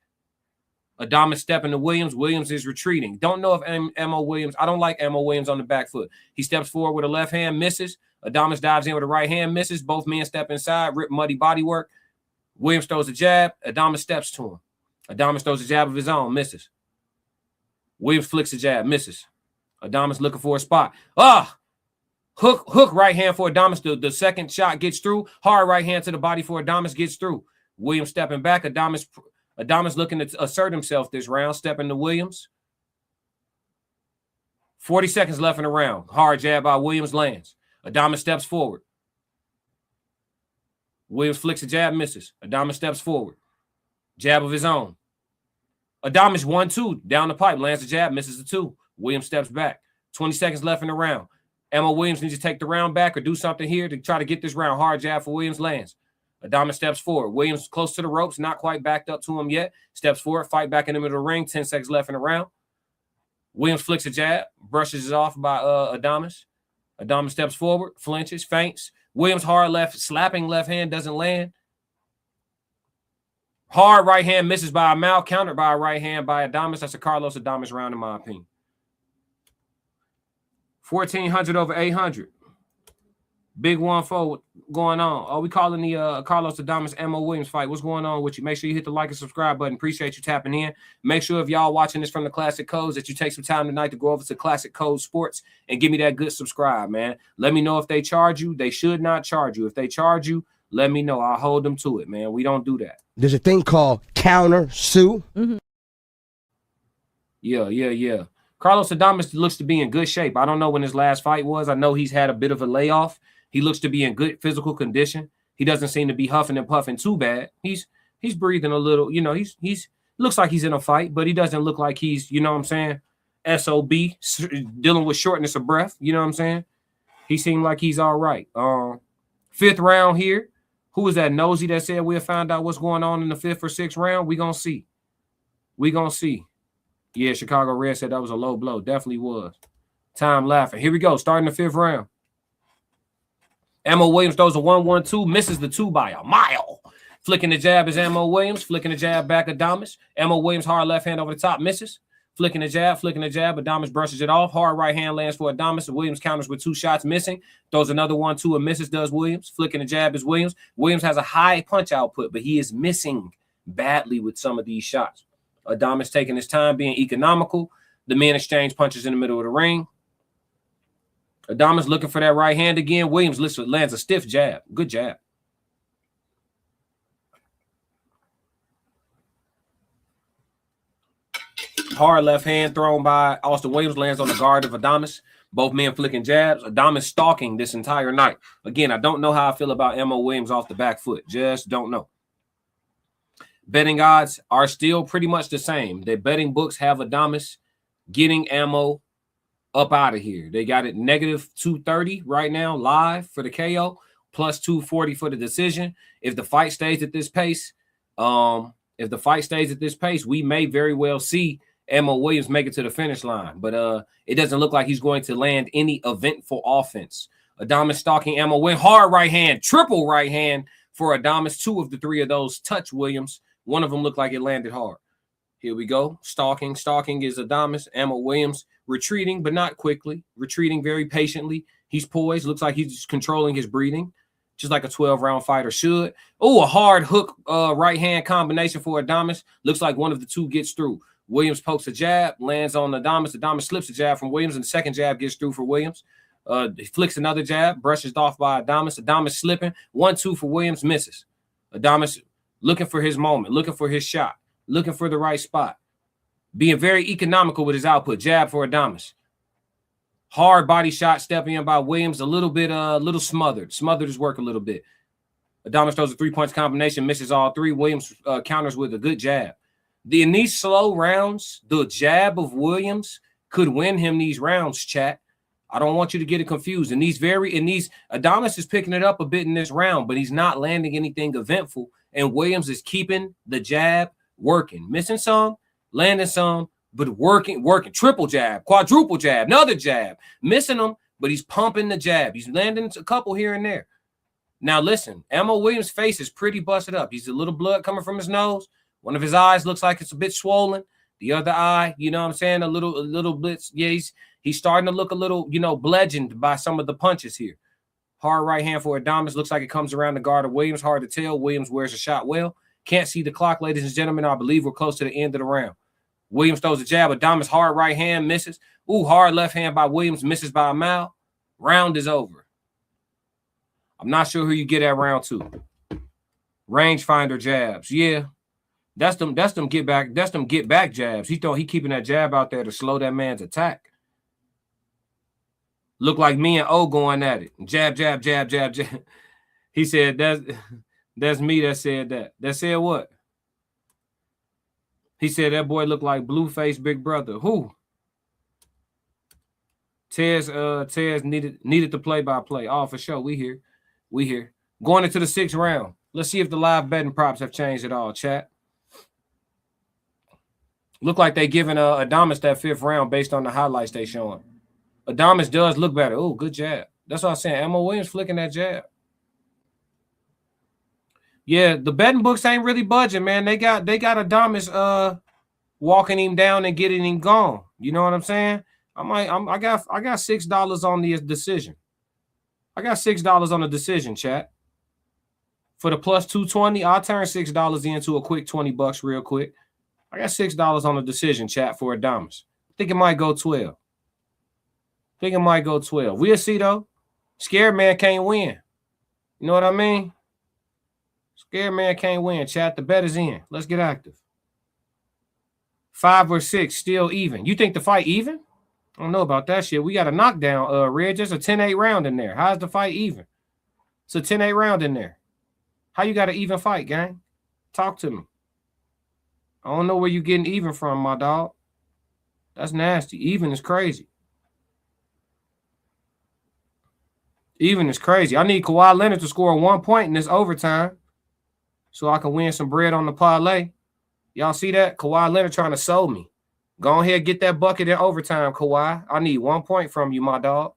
[SPEAKER 3] Adames stepping to Williams. Williams is retreating. Don't know if Ammo Williams. I don't like Ammo Williams on the back foot. He steps forward with a left hand, misses. Adames dives in with a right hand, misses. Both men step inside, rip muddy body work. Williams throws a jab. Adames steps to him. Adames throws a jab of his own, misses. Williams flicks a jab, misses. Adames looking for a spot. Hook right hand for Adames. The second shot gets through. Hard right hand to the body for Adames, gets through. Williams stepping back. Adames looking to assert himself this round. Stepping to Williams. 40 seconds left in the round. Hard jab by Williams lands. Adames steps forward. Williams flicks a jab, misses. Adames steps forward. Jab of his own. Adames 1-2 down the pipe, lands the jab, misses the 2. Williams steps back. 20 seconds left in the round. Ammo Williams needs to take the round back or do something here to try to get this round. Hard jab for Williams, lands. Adames steps forward. Williams close to the ropes, not quite backed up to him yet. Steps forward, fight back in the middle of the ring. 10 seconds left in the round. Williams flicks a jab, brushes it off by Adames. Adames steps forward, flinches, feints. Williams hard left, slapping left hand, doesn't land. Hard right hand misses by a mouth, countered by a right hand by Adames. That's a Carlos Adames round, in my opinion. 1,400 over 800. Big 1-4 going on. Oh, we calling the Carlos Adames Ammo Williams fight. What's going on with you? Make sure you hit the like and subscribe button. Appreciate you tapping in. Make sure if y'all watching this from the Classic Codes that you take some time tonight to go over to Classic Code Sports and give me that good subscribe, man. Let me know if they charge you. They should not charge you. If they charge you, let me know. I'll hold them to it, man. We don't do that.
[SPEAKER 5] There's a thing called counter sue.
[SPEAKER 3] Yeah. Carlos Adames looks to be in good shape. I don't know when his last fight was. I know he's had a bit of a layoff. He looks to be in good physical condition. He doesn't seem to be huffing and puffing too bad. He's breathing a little. You know, he's looks like he's in a fight, but he doesn't look like he's, you know what I'm saying, SOB, dealing with shortness of breath. You know what I'm saying? He seemed like he's all right. 5th round here. Who was that nosy that said we'll find out what's going on in the 5th or 6th round? We gonna see. Yeah, Chicago Red said that was a low blow. Definitely was. Time laughing. Here we go. Starting the 5th round. Ammo Williams throws a 1-1-2, misses the 2 by a mile. Flicking the jab is Ammo Williams. Flicking the jab back Adames. Ammo Williams, hard left hand over the top, misses. Flicking the jab. Adames brushes it off. Hard right hand lands for Adames. Williams counters with 2 shots, missing. Throws another 1-2 and misses, does Williams. Flicking the jab is Williams. Williams has a high punch output, but he is missing badly with some of these shots. Adames taking his time, being economical. The men exchange punches in the middle of the ring. Adames looking for that right hand again. Williams lands a stiff jab. Good jab. Hard left hand thrown by Austin Williams, lands on the guard of Adames. Both men flicking jabs. Adames stalking this entire night. Again, I don't know how I feel about Ammo Williams off the back foot. Just don't know. Betting odds are still pretty much the same. The betting books have Adames getting Ammo up out of here. They got it -230 right now live for the KO, plus 240 for the decision. If the fight stays at this pace, we may very well see Ammo Williams make it to the finish line, but it doesn't look like he's going to land any eventful offense. Adames stalking Ammo Williams, hard right hand, triple right hand for Adames. 2 of the 3 of those touch Williams. One of them looked like it landed hard. Here we go. Stalking is Adames. Ammo Williams retreating, but not quickly. Retreating very patiently. He's poised. Looks like he's controlling his breathing, just like a 12-round fighter should. Oh, a hard hook right hand combination for Adames. Looks like one of the 2 gets through. Williams pokes a jab, lands on Adames. Adames slips a jab from Williams, and the second jab gets through for Williams. He flicks another jab, brushes off by Adames. Adames slipping. 1-2 for Williams, misses. Adames looking for his moment, looking for his shot, looking for the right spot. Being very economical with his output. Jab for Adames. Hard body shot stepping in by Williams. A little smothered. Smothered his work a little bit. Adames throws a 3-punch combination, misses all 3. Williams counters with a good jab. In these slow rounds, the jab of Williams could win him these rounds, chat. I don't want you to get it confused. Adames is picking it up a bit in this round, but he's not landing anything eventful. And Williams is keeping the jab working. Missing some, landing some, but working. Triple jab, quadruple jab, another jab. Missing them, but he's pumping the jab. He's landing a couple here and there. Now, listen, Ammo Williams' face is pretty busted up. He's a little blood coming from his nose. One of his eyes looks like it's a bit swollen. The other eye, you know what I'm saying, a little bit. Yeah, he's starting to look a little, bludgeoned by some of the punches here. Hard right hand for Adames. Looks like it comes around the guard of Williams. Hard to tell. Williams wears a shot well. Can't see the clock, ladies and gentlemen. I believe we're close to the end of the round. Williams throws a jab. Adames hard right hand, misses. Ooh, hard left hand by Williams, misses by a mile. Round is over. I'm not sure who you get at round 2. Rangefinder jabs. Yeah. That's them get back jabs. He keeping that jab out there to slow that man's attack. Look like me and O going at it. Jab, jab, jab, jab, jab. He said that's me that said that. That said what? He said that boy looked like Blueface Big Brother. Who? Tez needed the play-by-play. Oh, for sure. We here. Going into the 6th round. Let's see if the live betting props have changed at all, chat. Look like they giving Adames that 5th round based on the highlights they showing. Adames does look better. Oh, good jab. That's what I'm saying. Ammo Williams flicking that jab. Yeah, the betting books ain't really budging, man. They got Adames walking him down and getting him gone. You know what I'm saying? I got $6 on the decision. I got $6 on the decision, chat. For the plus 220, I'll turn $6 into a quick $20 real quick. I got $6 on the decision, chat, for Adames. I think it might go 12. We'll see, though. Scared man can't win. You know what I mean? Scared man can't win, chat. The bet is in. Let's get active. 5 or 6, still even. You think the fight even? I don't know about that shit. We got a knockdown, Red. There's a 10-8 round in there. How's the fight even? It's a 10-8 round in there. How you got an even fight, gang? Talk to me. I don't know where you getting even from, my dog. That's nasty. Even is crazy. Even is crazy. I need Kawhi Leonard to score 1 point in this overtime so I can win some bread on the parlay. Y'all see that? Kawhi Leonard trying to sold me. Go ahead, get that bucket in overtime, Kawhi. I need 1 point from you, my dog.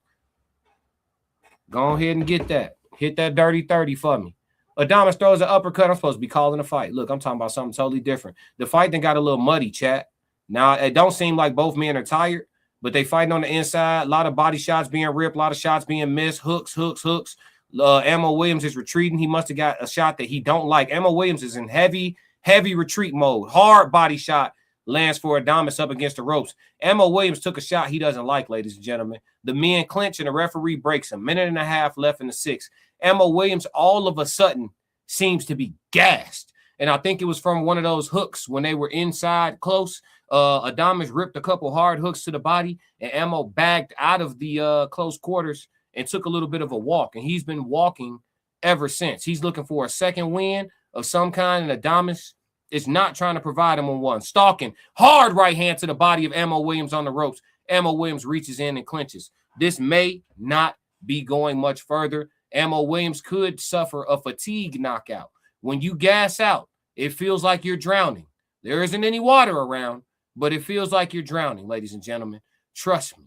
[SPEAKER 3] Go ahead and get that. Hit that dirty 30 for me. Adames throws an uppercut. I'm supposed to be calling a fight. Look, I'm talking about something totally different. The fight then got a little muddy, chat. Now, it don't seem like both men are tired, but they fighting on the inside. A lot of body shots being ripped, a lot of shots being missed. Hooks. Ammo Williams is retreating. He must have got a shot that he don't like. Ammo Williams is in heavy retreat mode. Hard body shot lands for Adames up against the ropes. Ammo Williams took a shot he doesn't like, ladies and gentlemen. The men clinch and the referee breaks him. Minute and a half left in the sixth. Ammo Williams all of a sudden seems to be gassed. And I think it was from one of those hooks when they were inside close. Adames ripped a couple hard hooks to the body, and Ammo bagged out of the close quarters and took a little bit of a walk. And he's been walking ever since. He's looking for a second win of some kind, and Adames is not trying to provide him on one. Stalking, hard right hand to the body of Ammo Williams on the ropes. Ammo Williams reaches in and clinches. This may not be going much further. Ammo Williams could suffer a fatigue knockout. When you gas out, it feels like you're drowning. There isn't any water around, but it feels like you're drowning, ladies and gentlemen. Trust me.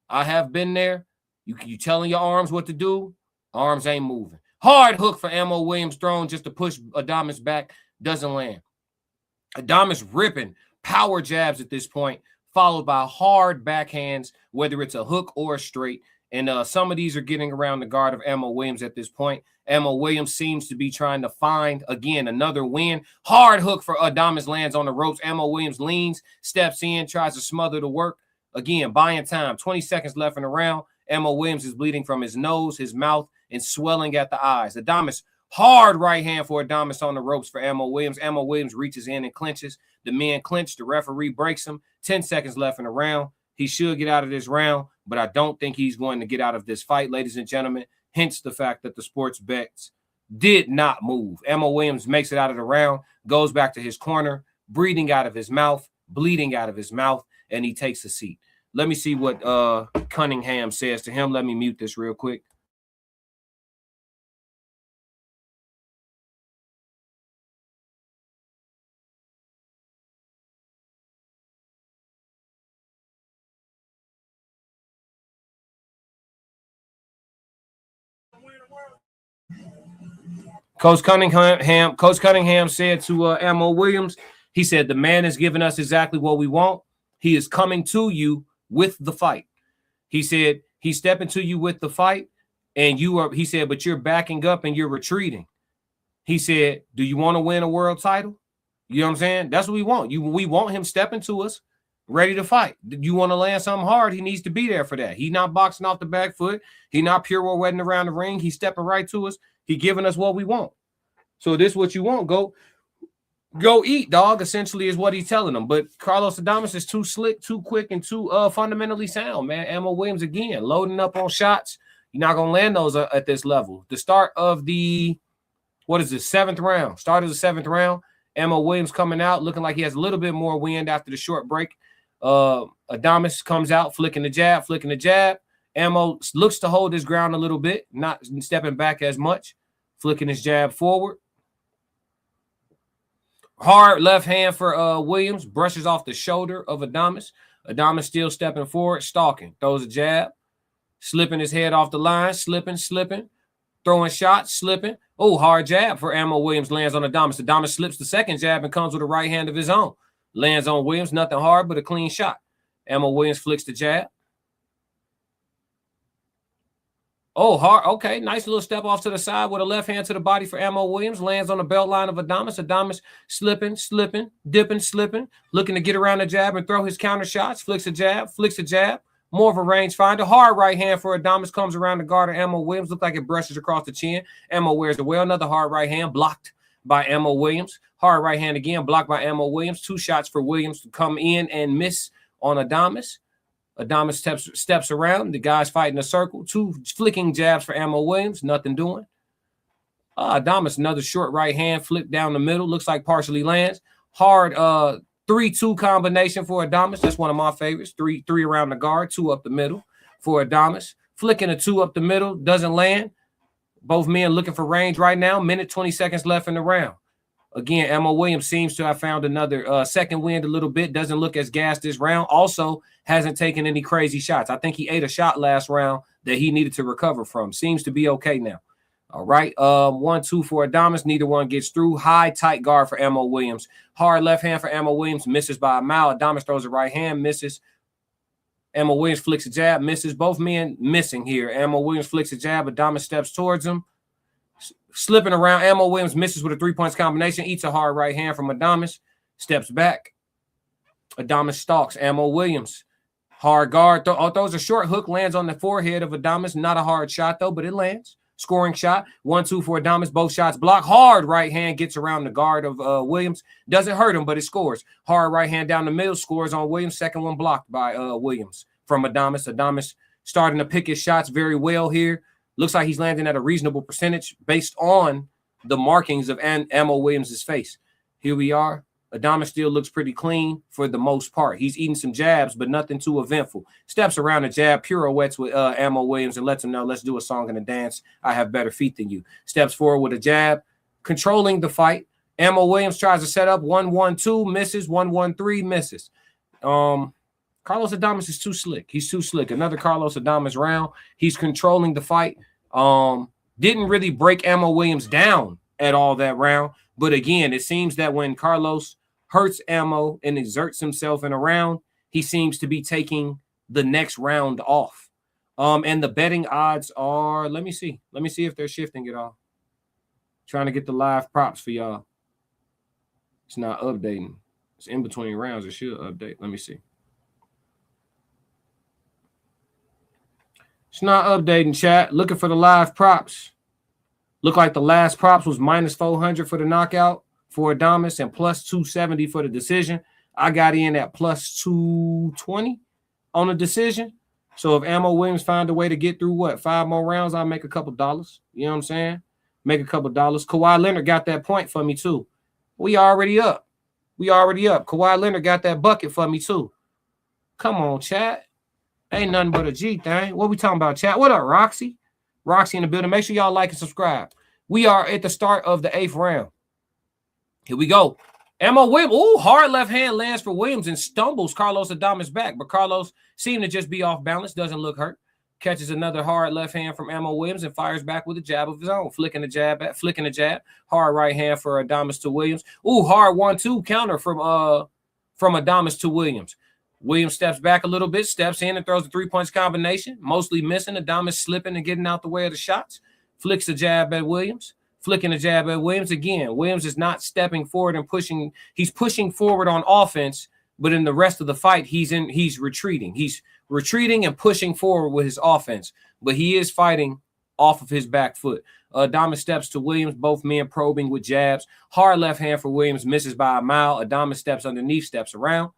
[SPEAKER 3] I have been there. You telling your arms what to do, arms ain't moving. Hard hook for Ammo Williams thrown just to push Adames back. Doesn't land. Adames ripping power jabs at this point, followed by hard backhands, whether it's a hook or a straight. And some of these are getting around the guard of Ammo Williams at this point. Ammo Williams seems to be trying to find, again, another win. Hard hook for Adames lands on the ropes. Ammo Williams leans, steps in, tries to smother the work. Again, buying time. 20 seconds left in the round. Ammo Williams is bleeding from his nose, his mouth, and swelling at the eyes. Adames, hard right hand for Adames on the ropes for Ammo Williams. Ammo Williams reaches in and clinches. The men clinch. The referee breaks him. 10 seconds left in the round. He should get out of this round, but I don't think he's going to get out of this fight, ladies and gentlemen. Hence the fact that the sports bets did not move. Ammo Williams makes it out of the round, goes back to his corner, breathing out of his mouth, bleeding out of his mouth, and he takes a seat. Let me see what Cunningham says to him. Let me mute this real quick. Coach Cunningham said to Ammo Williams, he said, the man is giving us exactly what we want. He is coming to you with the fight. He said, he's stepping to you with the fight, and he said, but you're backing up and you're retreating. He said, do you want to win a world title? You know what I'm saying? That's what we want. We want him stepping to us, ready to fight. You want to land something hard, he needs to be there for that. He's not boxing off the back foot. He's not pure wedding around the ring. He's stepping right to us. He giving us what we want. So this is what you want. Go eat, dog, essentially is what he's telling them. But Carlos Adames is too slick, too quick, and too fundamentally sound, man. Ammo Williams, again, loading up on shots. You're not going to land those at this level. The start of the, seventh round. Start of the seventh round. Ammo Williams coming out, looking like he has a little bit more wind after the short break. Adames comes out, flicking the jab. Ammo looks to hold his ground a little bit, not stepping back as much, flicking his jab forward. Hard left hand for Williams, brushes off the shoulder of Adames. Adames still stepping forward, stalking, throws a jab, slipping his head off the line, slipping, throwing shots, slipping. Oh, hard jab for Ammo Williams lands on Adames. Adames slips the second jab and comes with a right hand of his own. Lands on Williams, nothing hard but a clean shot. Ammo Williams flicks the jab. Oh, hard. Okay, nice little step off to the side with a left hand to the body for Ammo Williams. Lands on the belt line of Adames. Adames slipping, dipping, looking to get around the jab and throw his counter shots. Flicks a jab. More of a rangefinder. Hard right hand for Adames comes around the guard of Ammo Williams. Look like it brushes across the chin. Ammo wears the well. Another hard right hand blocked by Ammo Williams. Hard right hand again blocked by Ammo Williams. 2 shots for Williams to come in and miss on Adames. Adames steps around. The guy's fighting a circle. 2 flicking jabs for Ammo Williams. Nothing doing. Adames, another short right hand flip down the middle. Looks like partially lands. Hard 3-2 combination for Adames. That's one of my favorites. 3 around the guard, 2 up the middle for Adames. Flicking a 2 up the middle. Doesn't land. Both men looking for range right now. Minute 20 seconds left in the round. Again, Ammo Williams seems to have found another second wind a little bit. Doesn't look as gassed this round. Also hasn't taken any crazy shots. I think he ate a shot last round that he needed to recover from. Seems to be okay now. All right. 1-2 for Adames. Neither one gets through. High, tight guard for Ammo Williams. Hard left hand for Ammo Williams. Misses by a mile. Adames throws a right hand. Misses. Ammo Williams flicks a jab. Misses. Both men missing here. Ammo Williams flicks a jab. Adames steps towards him. Slipping around. Ammo Williams misses with a 3-point combination. Eats a hard right hand from Adames. Steps back. Adames stalks. Ammo Williams. Hard guard. Throws a short hook. Lands on the forehead of Adames. Not a hard shot, though, but it lands. Scoring shot. 1-2 for Adames. Both shots blocked. Hard right hand gets around the guard of Williams. Doesn't hurt him, but it scores. Hard right hand down the middle. Scores on Williams. Second one blocked by Williams from Adames. Adames starting to pick his shots very well here. Looks like he's landing at a reasonable percentage based on the markings of Ammo Williams' face. Here we are. Adames still looks pretty clean for the most part. He's eating some jabs, but nothing too eventful. Steps around the jab, pirouettes with Ammo Williams and lets him know, let's do a song and a dance. I have better feet than you. Steps forward with a jab, controlling the fight. Ammo Williams tries to set up 1-1-2, misses. 1-1-3, misses. Carlos Adames is too slick. He's too slick. Another Carlos Adames round. He's controlling the fight. Didn't really break Ammo Williams down at all that round. But again, it seems that when Carlos hurts Ammo and exerts himself in a round, he seems to be taking the next round off. And the betting odds are, let me see if they're shifting at all. Trying to get the live props for y'all. It's not updating. It's in between rounds. It should update. Let me see. It's not updating, chat. Looking for the live props. Look like the last props was -400 for the knockout for Adames and +270 for the decision. I got in at +220 on the decision. So if Ammo Williams find a way to get through 5 more rounds, I'll make a couple dollars. You know what I'm saying? Make a couple dollars. Kawhi Leonard got that point for me too. We already up. Kawhi Leonard got that bucket for me too. Come on, chat. Ain't nothing but a G thing. What we talking about, chat? What up, Roxy? Roxy in the building. Make sure y'all like and subscribe. We are at the start of the 8th round. Here we go. Ammo Williams. Ooh, hard left hand lands for Williams and stumbles Carlos Adames back. But Carlos seemed to just be off balance. Doesn't look hurt. Catches another hard left hand from Ammo Williams and fires back with a jab of his own. Flicking a jab. Hard right hand for Adames to Williams. Ooh, hard 1-2 counter from Adames to Williams. Williams steps back a little bit, steps in and throws a 3-point combination, mostly missing. Adames slipping and getting out the way of the shots. Flicks a jab at Williams. Flicking a jab at Williams again. Williams is not stepping forward and pushing. He's pushing forward on offense, but in the rest of the fight, he's retreating. He's retreating and pushing forward with his offense, but he is fighting off of his back foot. Adames steps to Williams, both men probing with jabs. Hard left hand for Williams, misses by a mile. Adames steps underneath, steps around.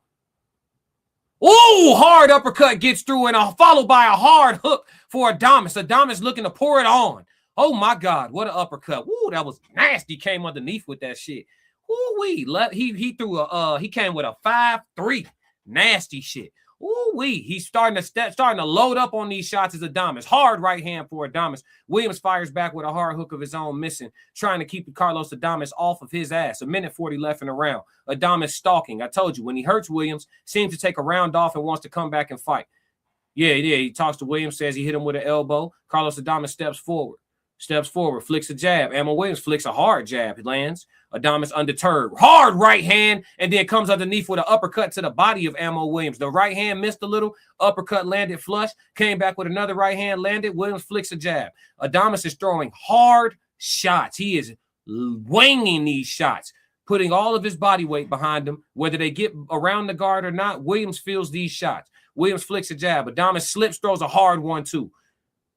[SPEAKER 3] Ooh, hard uppercut gets through and followed by a hard hook for Adames. Adames looking to pour it on. Oh my God, what an uppercut. Ooh, that was nasty. Came underneath with that shit. Ooh-wee. He came with a 5-3. Nasty shit. Ooh-wee. He's starting to load up on these shots as Adames. Hard right hand for Adames. Williams fires back with a hard hook of his own, missing, trying to keep Carlos Adames off of his ass. 1:40 left in the round. Adames stalking. I told you, when he hurts Williams, seems to take a round off and wants to come back and fight. Yeah. He talks to Williams, says he hit him with an elbow. Carlos Adames steps forward, flicks a jab. Ammo Williams flicks a hard jab. He lands. Adames undeterred. Hard right hand, and then comes underneath with an uppercut to the body of Ammo Williams. The right hand missed a little. Uppercut landed flush. Came back with another right hand, landed. Williams flicks a jab. Adames is throwing hard shots. He is winging these shots, putting all of his body weight behind them. Whether they get around the guard or not, Williams feels these shots. Williams flicks a jab. Adames slips, throws a hard 1-2.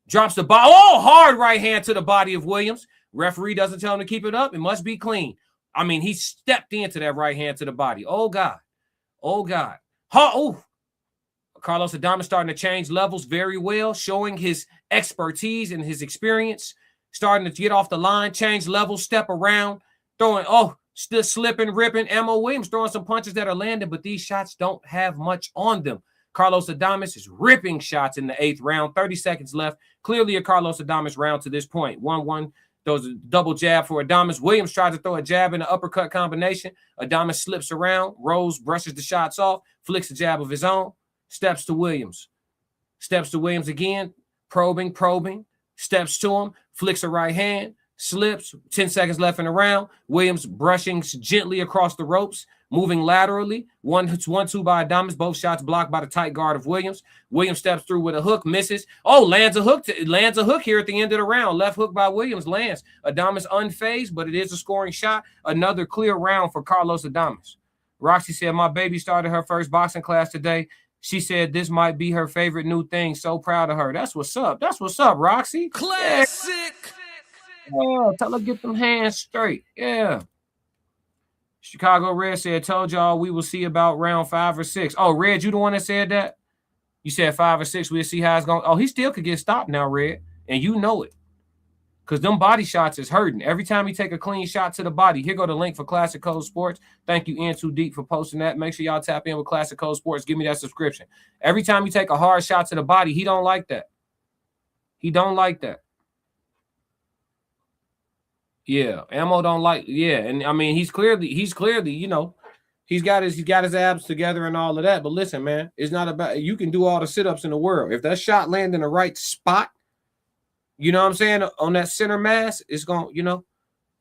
[SPEAKER 3] Drops the ball. Oh, hard right hand to the body of Williams. Referee doesn't tell him to keep it up. It must be clean. I mean, he stepped into that right hand to the body. Oh, God. Carlos Adames starting to change levels very well, showing his expertise and his experience. Starting to get off the line, change levels, step around, throwing, still slipping, ripping. Ammo Williams throwing some punches that are landing, but these shots don't have much on them. Carlos Adames is ripping shots in the 8th round. 30 seconds left. Clearly a Carlos Adames round to this point. 1-1. Throws a double jab for Adames. Williams tries to throw a jab in an uppercut combination. Adames slips around, rolls, brushes the shots off, flicks a jab of his own, steps to Williams. Steps to Williams again, probing. steps to him, flicks a right hand, slips, 10 seconds left in the round. Williams brushing gently across the ropes, moving laterally. 1-2 by Adames. Both shots blocked by the tight guard of Williams. Williams steps through with a hook, misses. Oh, lands a hook here at the end of the round. Left hook by Williams lands. Adames unfazed, but it is a scoring shot. Another clear round for Carlos Adames. Roxy said, my baby started her first boxing class today. She said this might be her favorite new thing. So proud of her. That's what's up. That's what's up, Roxy.
[SPEAKER 2] Classic.
[SPEAKER 3] Yeah, tell her get them hands straight. Yeah. Chicago Red said, told y'all we will see about round 5 or 6. Oh, Red, you the one that said that? You said 5 or 6. We'll see how it's going. Oh, he still could get stopped now, Red. And you know it. Because them body shots is hurting. Every time you take a clean shot to the body, here go the link for Classic Code Sports. Thank you, In Too Deep, for posting that. Make sure y'all tap in with Classic Code Sports. Give me that subscription. Every time you take a hard shot to the body, he don't like that. He don't like that. Yeah, Ammo don't like. Yeah, and I mean he's clearly, you know, he's got his abs together and all of that. But listen, man, it's not about, you can do all the sit-ups in the world. If that shot land in the right spot, you know what I'm saying, on that center mass, it's gonna, you know,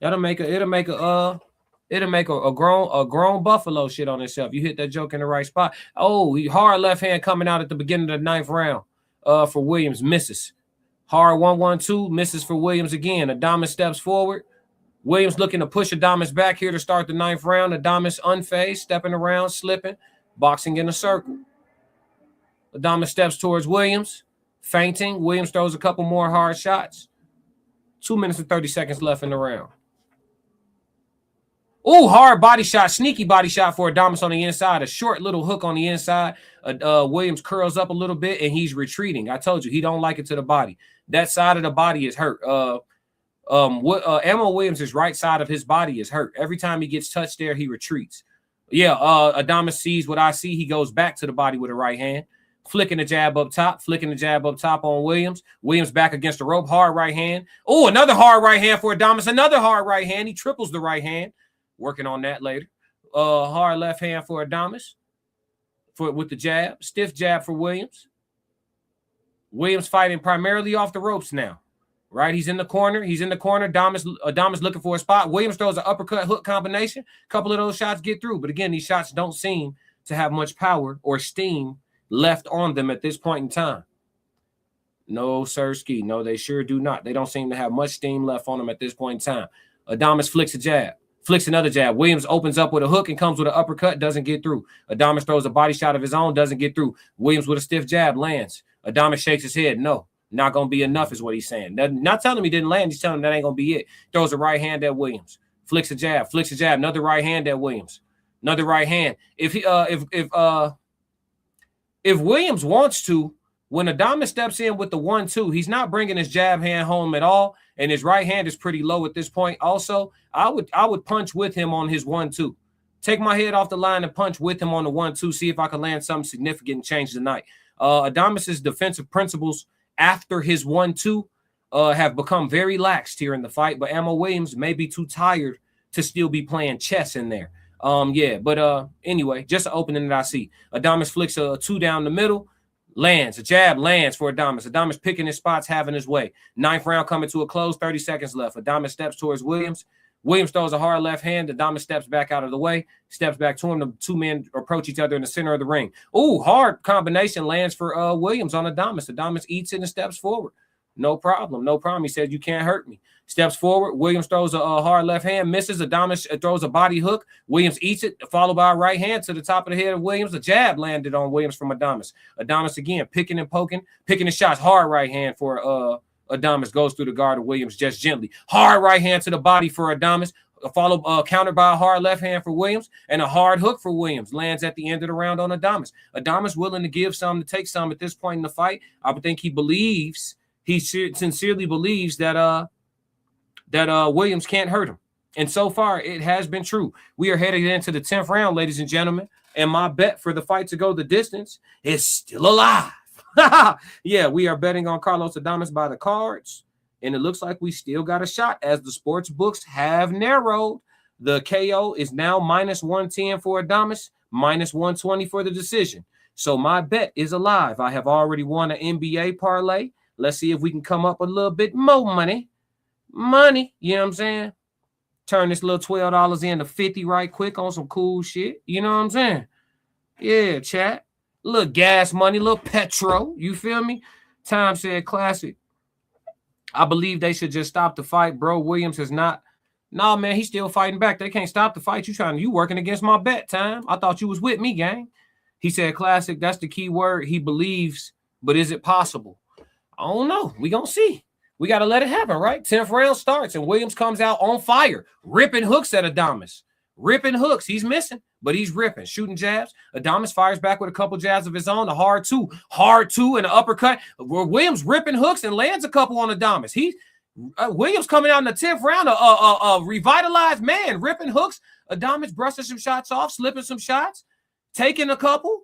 [SPEAKER 3] it'll make a grown buffalo shit on itself. You hit that joke in the right spot. Oh, hard left hand coming out at the beginning of the 9th round. For Williams, misses. Hard 1-1-2, misses for Williams again. Adames steps forward. Williams looking to push Adames back here to start the 9th round. Adames unfazed, stepping around, slipping, boxing in a circle. Adames steps towards Williams, feinting. Williams throws a couple more hard shots. 2 minutes and 30 seconds left in the round. Oh, hard body shot, sneaky body shot for Adames on the inside. A short little hook on the inside. Williams curls up a little bit, and he's retreating. I told you, he don't like it to the body. That side of the body is hurt. Ammo Williams' right side of his body is hurt. Every time he gets touched there, he retreats. Yeah, Adames sees what I see. He goes back to the body with a right hand. Flicking the jab up top, on Williams. Williams back against the rope, hard right hand. Oh, another hard right hand for Adames. Another hard right hand. He triples the right hand. Working on that later. Hard left hand for Adames with the jab. Stiff jab for Williams. Williams fighting primarily off the ropes now. Right? He's in the corner. Adames looking for a spot. Williams throws an uppercut hook combination. A couple of those shots get through. But again, these shots don't seem to have much power or steam left on them at this point in time. No, sirski. No, they sure do not. They don't seem to have much steam left on them at this point in time. Adames flicks a jab. Flicks another jab. Williams opens up with a hook and comes with an uppercut. Doesn't get through. Adames throws a body shot of his own. Doesn't get through. Williams with a stiff jab lands. Adames shakes his head. No, not going to be enough is what he's saying. Not telling him he didn't land. He's telling him that ain't going to be it. Throws a right hand at Williams. Flicks a jab. Another right hand at Williams. Another right hand. If Williams wants to, when Adames steps in with the 1-2, he's not bringing his jab hand home at all, and his right hand is pretty low at this point. Also, I would punch with him on his 1-2. Take my head off the line and punch with him on the 1-2, see if I can land something significant and change the night. Adames' defensive principles after his 1-2 have become very laxed here in the fight, but Ammo Williams may be too tired to still be playing chess in there. Anyway, just an opening that I see. Adames flicks a 2 down the middle. Lands. A jab lands for Adames. Adames picking his spots, having his way. 9th round coming to a close, 30 seconds left. Adames steps towards Williams. Williams throws a hard left hand. Adames steps back out of the way, steps back to him. The two men approach each other in the center of the ring. Oh, hard combination lands for Williams on Adames. Adames eats it and steps forward. No problem. He said, you can't hurt me. Steps forward. Williams throws a hard left hand, misses. Adames throws a body hook. Williams eats it, followed by a right hand to the top of the head of Williams. A jab landed on Williams from Adames. Adames again, picking and poking, picking his shots. Hard right hand for Adames, goes through the guard of Williams just gently. Hard right hand to the body for Adames, followed countered by a hard left hand for Williams, and a hard hook for Williams. Lands at the end of the round on Adames. Adames willing to give some, to take some at this point in the fight. I would think he sincerely believes that Williams can't hurt him. And so far, it has been true. We are headed into the 10th round, ladies and gentlemen, and my bet for the fight to go the distance is still alive. Yeah, we are betting on Carlos Adames by the cards, and it looks like we still got a shot as the sports books have narrowed. The KO is now -110 for Adames, -120 for the decision. So my bet is alive. I have already won an NBA parlay. Let's see if we can come up a little bit more money. Money, you know what I'm saying? Turn this little $12 into 50 right quick on some cool shit. You know what I'm saying? Yeah, chat. A little gas money, a little petrol. You feel me? Time said classic. I believe they should just stop the fight. Bro, Williams is not. Nah, man, he's still fighting back. They can't stop the fight. You working against my bet, Time. I thought you was with me, gang. He said classic. That's the key word. He believes, but is it possible? I don't know. We gonna see. We got to let it happen, right? 10th round starts, and Williams comes out on fire, ripping hooks at Adames. Ripping hooks. He's missing, but he's ripping, shooting jabs. Adames fires back with a couple jabs of his own, a hard two, and an uppercut. Where Williams ripping hooks and lands a couple on Adames. Williams coming out in the 10th round, a revitalized man, ripping hooks. Adames brushing some shots off, slipping some shots, taking a couple.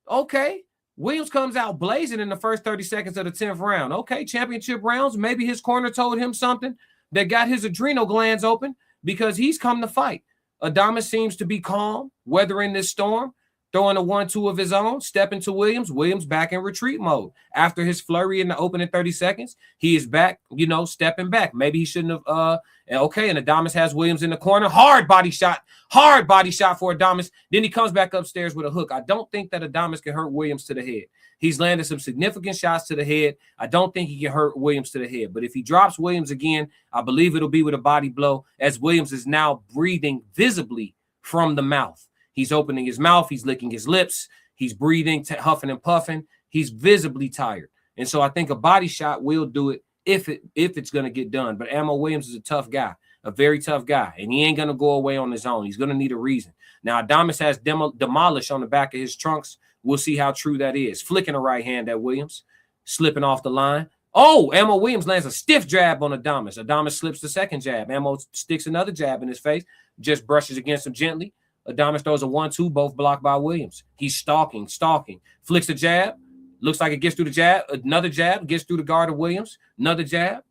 [SPEAKER 3] Okay. Williams comes out blazing in the first 30 seconds of the 10th round. Okay, championship rounds. Maybe his corner told him something that got his adrenal glands open because he's come to fight. Adames seems to be calm, weathering this storm, throwing a 1-2 of his own, stepping to Williams. Williams back in retreat mode. After his flurry in the opening 30 seconds, he is back, stepping back. Maybe he shouldn't have. And Adames has Williams in the corner. Hard body shot for Adames. Then he comes back upstairs with a hook. I don't think that Adames can hurt Williams to the head. He's landed some significant shots to the head. I don't think he can hurt Williams to the head. But if he drops Williams again, I believe it'll be with a body blow, as Williams is now breathing visibly from the mouth. He's opening his mouth. He's licking his lips. He's breathing, huffing and puffing. He's visibly tired. And so I think a body shot will do it if it's going to get done. But Ammo Williams is a tough guy, a very tough guy, and he ain't going to go away on his own. He's going to need a reason. Now, Adames has demolished on the back of his trunks. We'll see how true that is. Flicking a right hand at Williams, slipping off the line. Oh, Ammo Williams lands a stiff jab on Adames. Adames slips the second jab. Ammo sticks another jab in his face, just brushes against him gently. Adames throws a 1-2, both blocked by Williams. He's stalking, flicks a jab. Looks like it gets through the jab. Another jab gets through the guard of Williams. Another jab.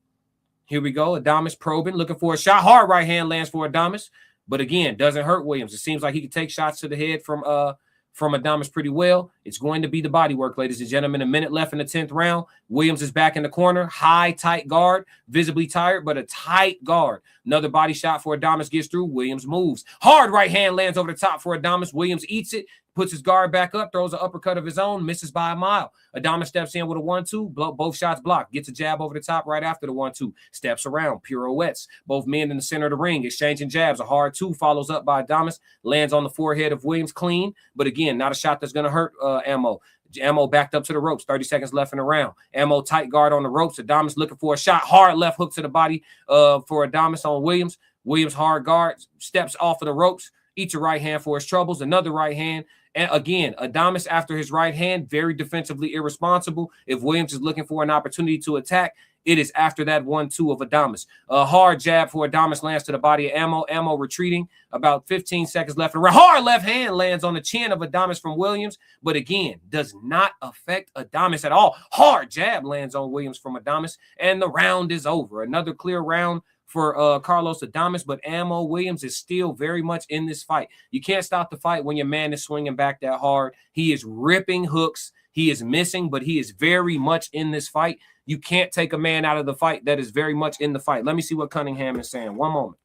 [SPEAKER 3] Here we go. Adames probing, looking for a shot. Hard right hand lands for Adames, but again, doesn't hurt Williams. It seems like he can take shots to the head from Adames pretty well. It's going to be the body work, ladies and gentlemen. A minute left in the 10th round. Williams is back in the corner. High, tight guard. Visibly tired, but a tight guard. Another body shot for Adames gets through. Williams moves. Hard right hand lands over the top for Adames. Williams eats it. Puts his guard back up, throws an uppercut of his own, misses by a mile. Adames steps in with a 1-2, both shots blocked. Gets a jab over the top right after the 1-2. Steps around, pirouettes. Both men in the center of the ring, exchanging jabs. A hard 2 follows up by Adames, lands on the forehead of Williams clean. But again, not a shot that's going to hurt Ammo. Ammo backed up to the ropes, 30 seconds left in the round. Ammo tight guard on the ropes. Adames looking for a shot. Hard left hook to the body for Adames on Williams. Williams hard guard, steps off of the ropes, eats a right hand for his troubles. Another right hand. And again, Adames after his right hand, very defensively irresponsible. If Williams is looking for an opportunity to attack, it is after that 1-2 of Adames. A hard jab for Adames lands to the body of Ammo. Ammo retreating, about 15 seconds left. A hard left hand lands on the chin of Adames from Williams, but again, does not affect Adames at all. Hard jab lands on Williams from Adames, and the round is over. Another clear round for Carlos Adames, but Ammo Williams is still very much in this fight. You can't stop the fight when your man is swinging back that hard. He is ripping hooks. He is missing, but he is very much in this fight. You can't take a man out of the fight that is very much in the fight. Let me see what Cunningham is saying. One moment.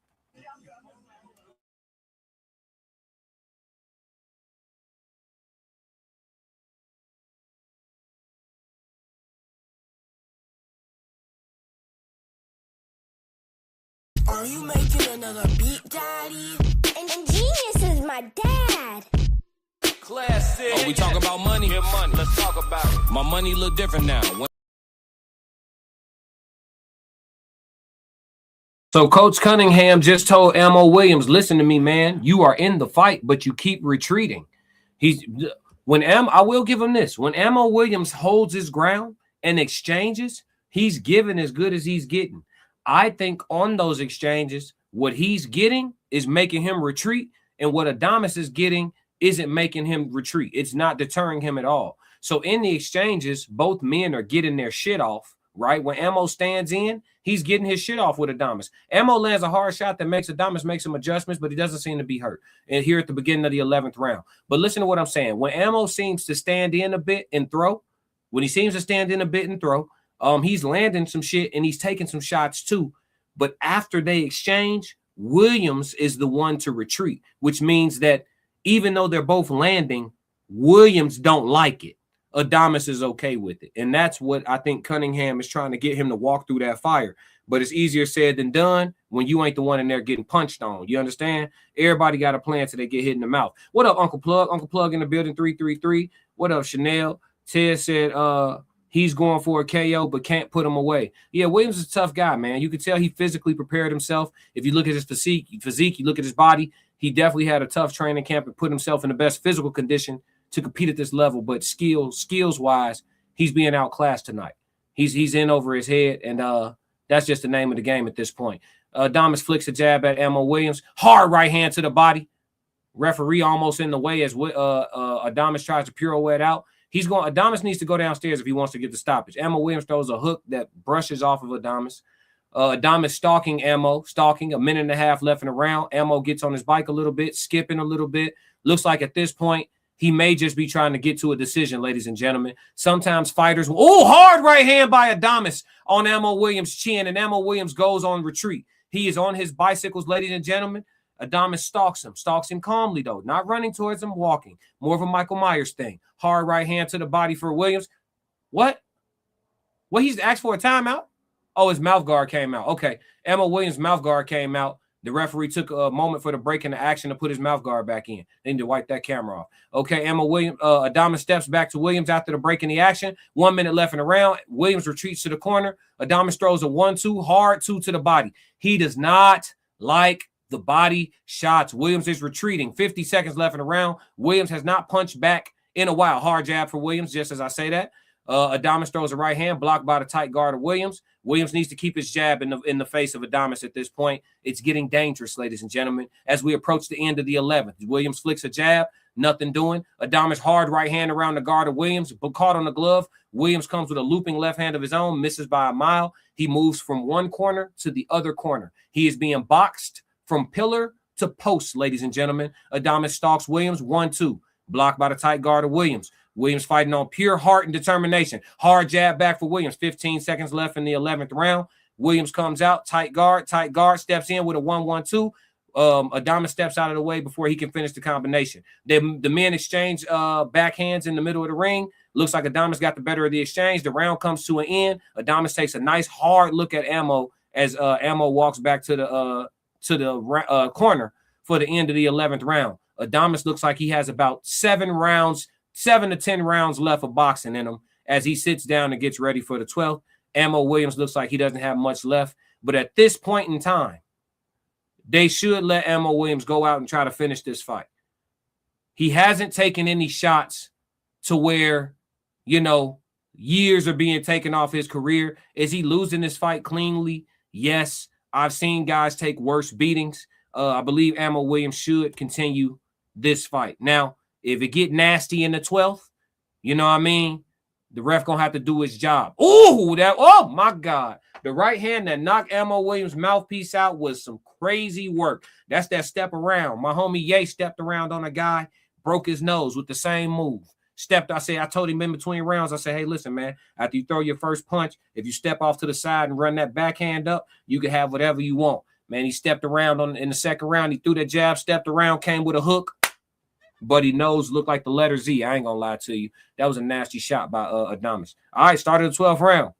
[SPEAKER 6] Are you making another beat, Daddy? And Genius is my dad.
[SPEAKER 2] Classic. Oh, we talk about money?
[SPEAKER 1] Get money. Let's talk about it.
[SPEAKER 2] My money look different now.
[SPEAKER 3] So Coach Cunningham just told Ammo Williams, listen to me, man. You are in the fight, but you keep retreating. I will give him this. When Ammo Williams holds his ground and exchanges, he's giving as good as he's getting. I think on those exchanges, what he's getting is making him retreat, and what Adames is getting isn't making him retreat. It's not deterring him at all. So in the exchanges, both men are getting their shit off, right? When Ammo stands in, he's getting his shit off with Adames. Ammo lands a hard shot that makes Adames make some adjustments, but he doesn't seem to be hurt. And here at the beginning of the 11th round. But listen to what I'm saying. When Ammo seems to stand in a bit and throw, He's landing some shit and he's taking some shots too. But after they exchange, Williams is the one to retreat, which means that even though they're both landing, Williams don't like it. Adames is okay with it. And that's what I think Cunningham is trying to get him to walk through that fire. But it's easier said than done when you ain't the one in there getting punched on. You understand? Everybody got a plan till they get hit in the mouth. What up, Uncle Plug? Uncle Plug in the building, 333. What up, Chanel? Ted said he's going for a KO but can't put him away. Yeah, Williams is a tough guy, man. You can tell he physically prepared himself. If you look at his physique, you look at his body, he definitely had a tough training camp and put himself in the best physical condition to compete at this level. But skills-wise, he's being outclassed tonight. He's in over his head, and that's just the name of the game at this point. Adames flicks a jab at Ammo Williams. Hard right hand to the body. Referee almost in the way as Adames tries to pirouette out. Adames needs to go downstairs if he wants to get the stoppage. Ammo Williams throws a hook that brushes off of Adames. Adames stalking Ammo, a minute and a half left in the round. Ammo gets on his bike a little bit, skipping a little bit. Looks like at this point, he may just be trying to get to a decision, ladies and gentlemen. Sometimes fighters, hard right hand by Adames on Ammo Williams' chin, and Ammo Williams goes on retreat. He is on his bicycles, ladies and gentlemen. Adames stalks him calmly, though, not running towards him, walking. More of a Michael Myers thing. Hard right hand to the body for Williams. What? He's asked for a timeout? Oh, his mouth guard came out. Okay, Ammo Williams' mouth guard came out. The referee took a moment for the break in the action to put his mouth guard back in. They need to wipe that camera off. Okay, Adames steps back to Williams after the break in the action. 1 minute left in the round. Williams retreats to the corner. Adames throws a 1-2, hard 2 to the body. He does not like the body shots. Williams is retreating. 50 seconds left in the round. Williams has not punched back in a while. Hard jab for Williams, just as I say that. Adames throws a right hand, blocked by the tight guard of Williams. Williams needs to keep his jab in the face of Adames at this point. It's getting dangerous, ladies and gentlemen, as we approach the end of the 11th. Williams flicks a jab, nothing doing. Adames hard right hand around the guard of Williams, but caught on the glove. Williams comes with a looping left hand of his own, misses by a mile. He moves from one corner to the other corner. He is being boxed from pillar to post, ladies and gentlemen. Adames stalks Williams, 1-2, blocked by the tight guard of Williams. Williams fighting on pure heart and determination. Hard jab back for Williams. 15 seconds left in the 11th round. Williams comes out, tight guard, steps in with a 1-1-2. Adames steps out of the way before he can finish the combination. The men exchange backhands in the middle of the ring. Looks like Adames got the better of the exchange. The round comes to an end. Adames takes a nice hard look at Ammo as Ammo walks back to the corner for the end of the 11th round. Adames looks like he has about 7 to 10 rounds left of boxing in him as he sits down and gets ready for the 12th. Ammo Williams looks like he doesn't have much left. But at this point in time, they should let Ammo Williams go out and try to finish this fight. He hasn't taken any shots to where, years are being taken off his career. Is he losing this fight cleanly? Yes. I've seen guys take worse beatings. I believe Ammo Williams should continue this fight. Now, if it get nasty in the 12th, you know what I mean? The ref going to have to do his job. Oh, my God. The right hand that knocked Ammo Williams' mouthpiece out was some crazy work. That's that step around. My homie Ye stepped around on a guy, broke his nose with the same move. I told him in between rounds, I said, hey, listen, man, after you throw your first punch, if you step off to the side and run that backhand up, you can have whatever you want. Man, he stepped around in the second round. He threw that jab, stepped around, came with a hook. But his nose looked like the letter Z. I ain't gonna lie to you. That was a nasty shot by Adames. All right, started the 12th round.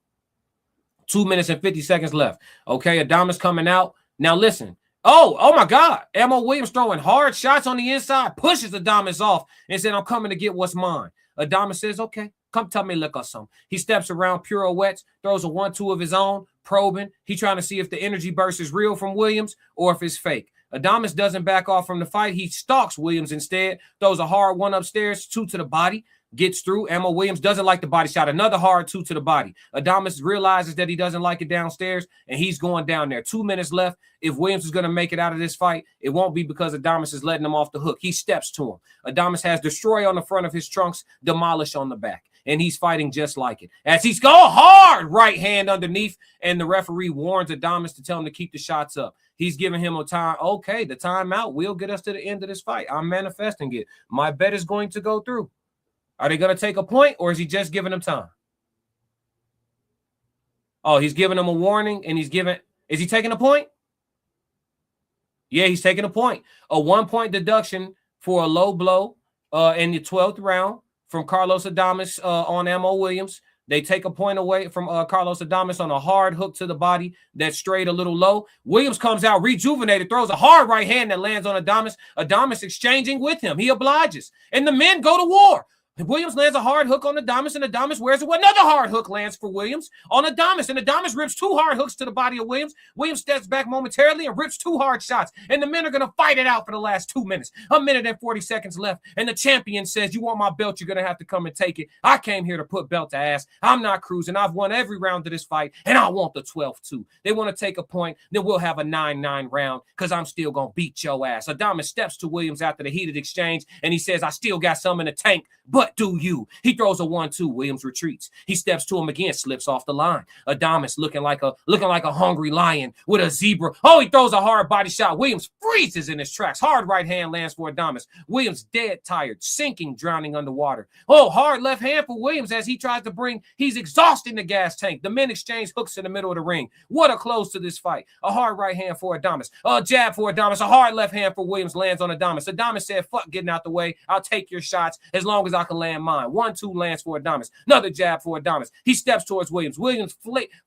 [SPEAKER 3] 2 minutes and 50 seconds left. Okay, Adames coming out. Now listen. Oh my God. Ammo Williams throwing hard shots on the inside, pushes Adames off and said, I'm coming to get what's mine. Adames says, okay, come tell me look or something. He steps around, pirouettes, throws a 1-2 of his own, probing. He trying to see if the energy burst is real from Williams or if it's fake. Adames doesn't back off from the fight. He stalks Williams instead, throws a hard 1 upstairs, 2 to the body, gets through. Ammo Williams doesn't like the body shot. Another hard 2 to the body. Adames realizes that he doesn't like it downstairs, and he's going down there. 2 minutes left. If Williams is going to make it out of this fight, it won't be because Adames is letting him off the hook. He steps to him. Adames has destroy on the front of his trunks, demolish on the back. And he's fighting just like it. As he's going hard, right hand underneath, and the referee warns Adames to tell him to keep the shots up. He's giving him a time. Okay, the timeout will get us to the end of this fight. I'm manifesting it. My bet is going to go through. Are they going to take a point, or is he just giving him time? Oh, he's giving him a warning, and is he taking a point? Yeah, he's taking a point. A 1-point deduction for a low blow in the 12th round from Carlos Adames on Ammo Williams. They take a point away from Carlos Adames on a hard hook to the body that strayed a little low. Williams comes out rejuvenated, throws a hard right hand that lands on Adames. Adames exchanging with him. He obliges. And the men go to war. Williams lands a hard hook on Adames, and Adames wears it. Another hard hook lands for Williams on Adames, and Adames rips 2 hard hooks to the body of Williams. Williams steps back momentarily and rips 2 hard shots, and the men are going to fight it out for the last 2 minutes. 1 minute and 40 seconds left, and the champion says, you want my belt, you're going to have to come and take it. I came here to put belt to ass. I'm not cruising. I've won every round of this fight, and I want the 12th too. They want to take a point, then we'll have a 9-9 round because I'm still going to beat your ass. Adames steps to Williams after the heated exchange, and he says, I still got some in the tank, but do you? He throws a 1-2. Williams retreats. He steps to him again, slips off the line. Adames looking like a hungry lion with a zebra. Oh, he throws a hard body shot. Williams freezes in his tracks. Hard right hand lands for Adames. Williams dead tired, sinking, drowning underwater. Oh, hard left hand for Williams as he tries to he's exhausting the gas tank. The men exchange hooks in the middle of the ring. What a close to this fight. A hard right hand for Adames. A jab for Adames. A hard left hand for Williams lands on Adames. Adames said, fuck getting out the way. I'll take your shots as long as I can land mine. 1-2 lands for Adames. Another jab for Adames. He steps towards Williams. Williams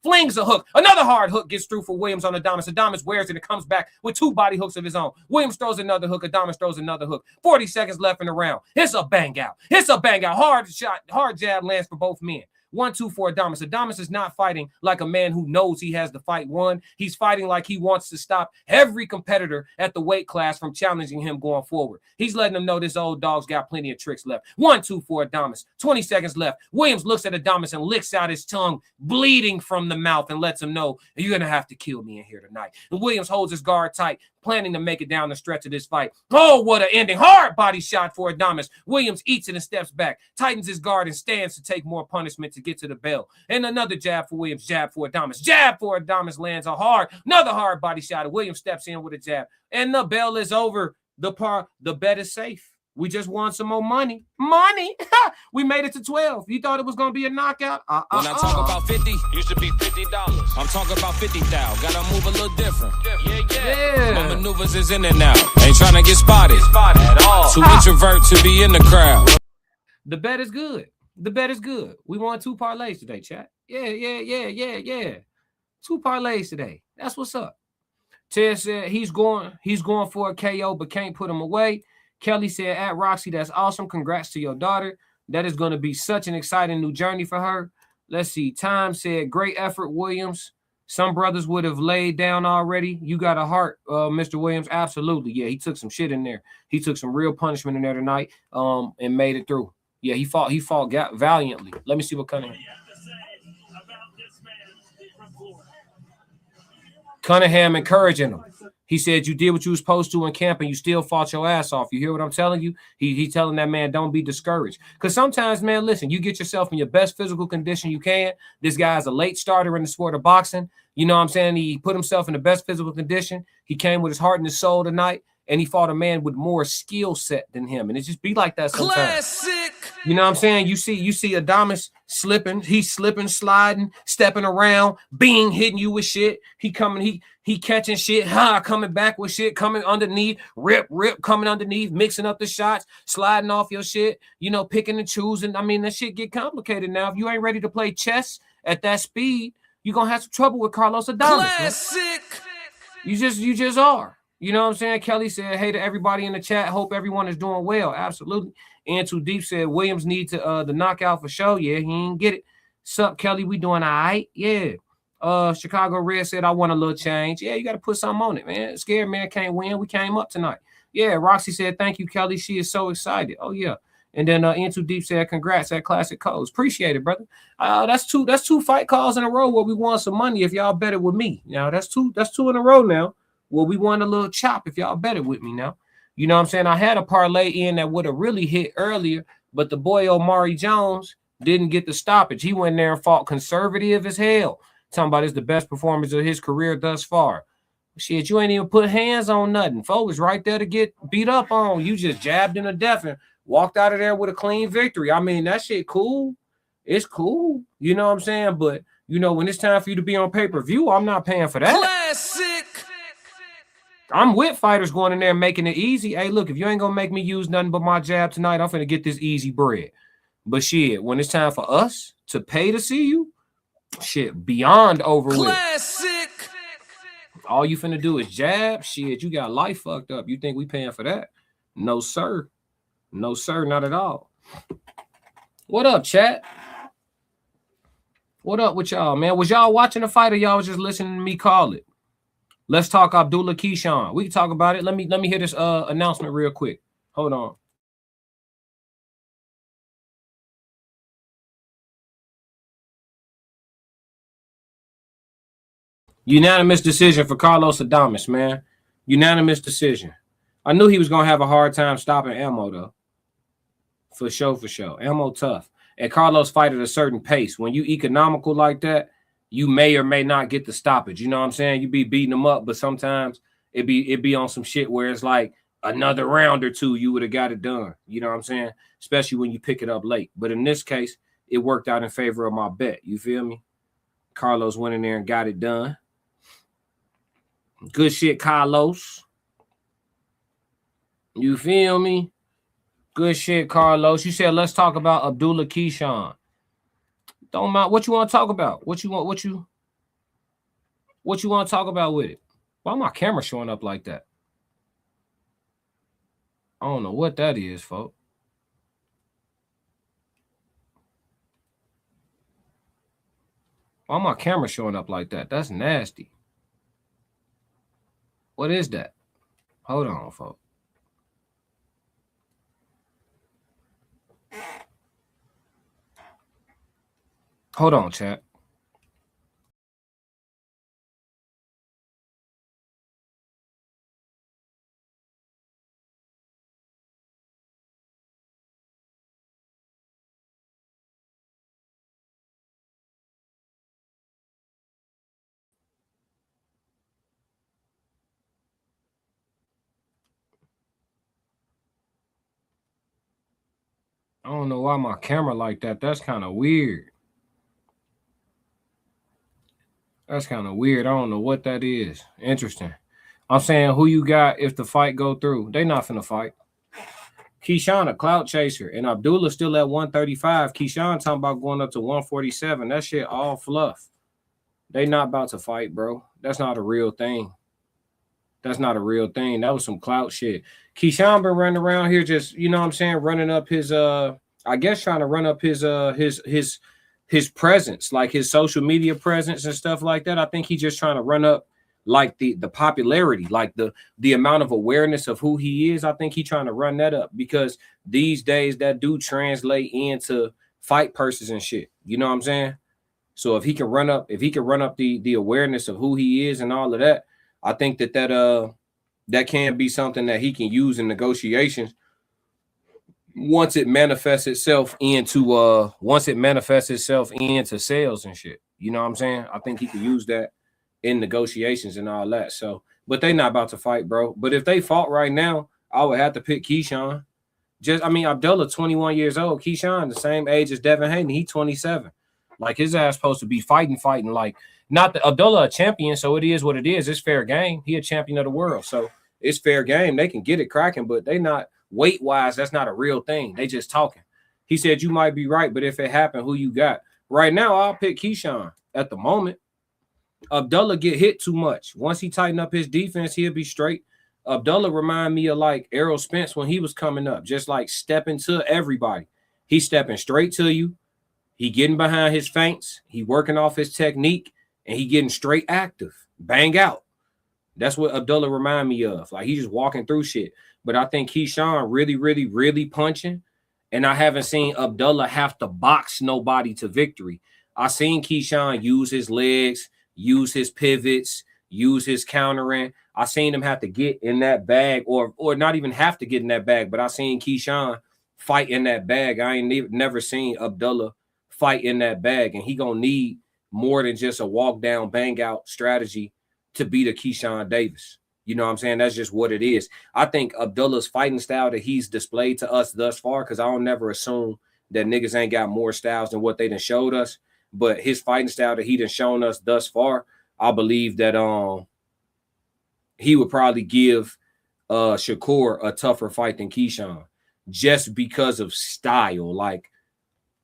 [SPEAKER 3] flings a hook. Another hard hook gets through for Williams on Adames. Adames wears it and comes back with 2 body hooks of his own. Williams throws another hook. Adames throws another hook. 40 seconds left in the round. It's a bang out. It's a bang out. Hard shot, hard jab lands for both men. 1-2 for Adames. Adames is not fighting like a man who knows he has the fight won. He's fighting like he wants to stop every competitor at the weight class from challenging him going forward. He's letting them know this old dog's got plenty of tricks left. 1-2 for Adames. 20 seconds left. Williams looks at Adames and licks out his tongue, bleeding from the mouth, and lets him know, you're going to have to kill me in here tonight. And Williams holds his guard tight, planning to make it down the stretch of this fight. Oh, what an ending. Hard body shot for Adames. Williams eats it and steps back, tightens his guard and stands to take more punishment to get to the bell. And another jab for Williams, jab for Adames. Jab for Adames lands another hard body shot. Williams steps in with a jab. And the bell is over. The bet is safe. We just won some more money. Money! We made it to 12. You thought it was going to be a knockout?
[SPEAKER 2] When I talk about 50, used to be $50. I'm talking about 50,000. Gotta move a little different.
[SPEAKER 3] Yeah.
[SPEAKER 2] My maneuvers is in and out. Ain't trying to get spotted at all. Too introvert to be in the crowd.
[SPEAKER 3] The bet is good. The bet is good. We won 2 parlays today, chat. Yeah. 2 parlays today. That's what's up. Ted said he's going for a KO, but can't put him away. Kelly said, at Roxy, that's awesome. Congrats to your daughter. That is going to be such an exciting new journey for her. Let's see. Time said, great effort, Williams. Some brothers would have laid down already. You got a heart, Mr. Williams. Absolutely. Yeah, he took some shit in there. He took some real punishment in there tonight and made it through. Yeah, he fought valiantly. Let me see what Cunningham encouraging him. He said, you did what you were supposed to in camp and you still fought your ass off. You hear what I'm telling you? He telling that man, don't be discouraged. Because sometimes, man, listen, you get yourself in your best physical condition you can. This guy's a late starter in the sport of boxing. You know what I'm saying? He put himself in the best physical condition. He came with his heart and his soul tonight. And he fought a man with more skill set than him. And it just be like that sometimes. Classic. You know what I'm saying? You see Adames slipping. He's slipping, sliding, stepping around, hitting you with shit. He catching shit, coming back with shit, coming underneath, rip, coming underneath, mixing up the shots, sliding off your shit, picking and choosing. I mean, that shit get complicated now. If you ain't ready to play chess at that speed, you're going to have some trouble with Carlos Adames. Classic. You just are. You know what I'm saying? Kelly said, hey to everybody in the chat. Hope everyone is doing well. Absolutely. And Too Deep said, Williams needs the knockout for sure. Yeah, he ain't get it. Sup, Kelly? We doing all right? Yeah. Chicago Red said, I want a little change. Yeah, you got to put something on it, man. Scared man can't win. We came up tonight. Yeah, Roxy said, thank you, Kelly. She is so excited. Oh, yeah. And then Into Deep said, congrats at Classic Codes. Appreciate it, brother. That's two fight calls in a row where we won some money if y'all bet it with me. Now, that's two in a row now. Well, we won a little chop if y'all bet it with me now. You know what I'm saying? I had a parlay in that would have really hit earlier, but the boy Omari Jones didn't get the stoppage. He went there and fought conservative as hell. Talking about it's the best performance of his career thus far. Shit, you ain't even put hands on nothing. Folks right there to get beat up on. You just jabbed in the death and walked out of there with a clean victory. I mean, that shit cool. It's cool. You know what I'm saying? But You know, when it's time for you to be on pay-per-view, I'm not paying for that.
[SPEAKER 2] Classic.
[SPEAKER 3] I'm with fighters going in there making it easy. Hey, look, if you ain't gonna make me use nothing but my jab tonight, I'm finna get this easy bread. But shit, when it's time for us to pay to see you, shit, beyond over with.
[SPEAKER 2] Classic.
[SPEAKER 3] All you finna do is jab. Shit, you got life fucked up. You think we paying for that? No, sir. No, sir, not at all. What up, chat? What up with y'all, man? Was y'all watching the fight or y'all was just listening to me call it? Let's talk Abdullah Keyshawn. We can talk about it. Let me hear this announcement real quick. Hold on. Unanimous decision for Carlos Adames, man. Unanimous decision. I knew he was going to have a hard time stopping Elmo, though. For sure, for sure. Elmo tough. And Carlos fight at a certain pace. When you economical like that, you may or may not get the stoppage. You know what I'm saying? You be beating them up, but sometimes it be on some shit where it's like another round or two, you would have got it done. You know what I'm saying? Especially when you pick it up late. But in this case, it worked out in favor of my bet. You feel me? Carlos went in there and got it done. Good shit, Carlos. You feel me? Good shit, Carlos. You said let's talk about Abdullah Keyshawn. Don't mind what you want to talk about. What you want to talk about with it? Why my camera showing up like that? I don't know what that is, folks. Why my camera showing up like that? That's nasty. What is that? Hold on, folks. Hold on, chat. I don't know why my camera like that. That's kind of weird. That's kind of weird. I don't know what that is. Interesting. I'm saying who you got if the fight go through. They not finna fight. Keyshawn a clout chaser. And Abdullah still at 135. Keyshawn talking about going up to 147. That shit all fluff. They not about to fight, bro. That's not a real thing. That's not a real thing. That was some clout shit. Keyshawn been running around here just, you know what I'm saying, running up his I guess trying to run up his presence, like his social media presence and stuff like that. I think he's just trying to run up like the popularity, like the amount of awareness of who he is. I think he's trying to run that up because these days that do translate into fight purses and shit. You know what I'm saying? So if he can run up the awareness of who he is and all of that, I think that can be something that he can use in negotiations once it manifests itself into sales and shit. You know what I'm saying? I think he can use that in negotiations and all that. So, but they not about to fight, bro. But if they fought right now, I would have to pick Keyshawn. Abdullah 21 years old. Keyshawn the same age as Devin Haney. He 27. Like his ass supposed to be fighting. Like not the Abdullah a champion, so it is what it is. It's fair game. He a champion of the world, so it's fair game. They can get it cracking, but they not weight wise. That's not a real thing. They just talking. He said you might be right, but if it happened, who you got? Right now, I'll pick Keyshawn at the moment. Abdullah get hit too much. Once he tighten up his defense, he'll be straight. Abdullah remind me of like Errol Spence when he was coming up, just like stepping to everybody. He's stepping straight to you. He getting behind his feints. He working off his technique, and he getting straight active. Bang out. That's what Abdullah remind me of. Like he's just walking through shit. But I think Keyshawn really, really, really punching. And I haven't seen Abdullah have to box nobody to victory. I seen Keyshawn use his legs, use his pivots, use his countering. I seen him have to get in that bag, or not even have to get in that bag. But I seen Keyshawn fight in that bag. I ain't never seen Abdullah fight in that bag, and he gonna need more than just a walk down, bang out strategy to beat a Keyshawn Davis. You know what I'm saying? That's just what it is. I think Abdullah's fighting style that he's displayed to us thus far, because I don't never assume that niggas ain't got more styles than what they done showed us. but his fighting style that he done shown us thus far, I believe that he would probably give Shakur a tougher fight than Keyshawn just because of style. Like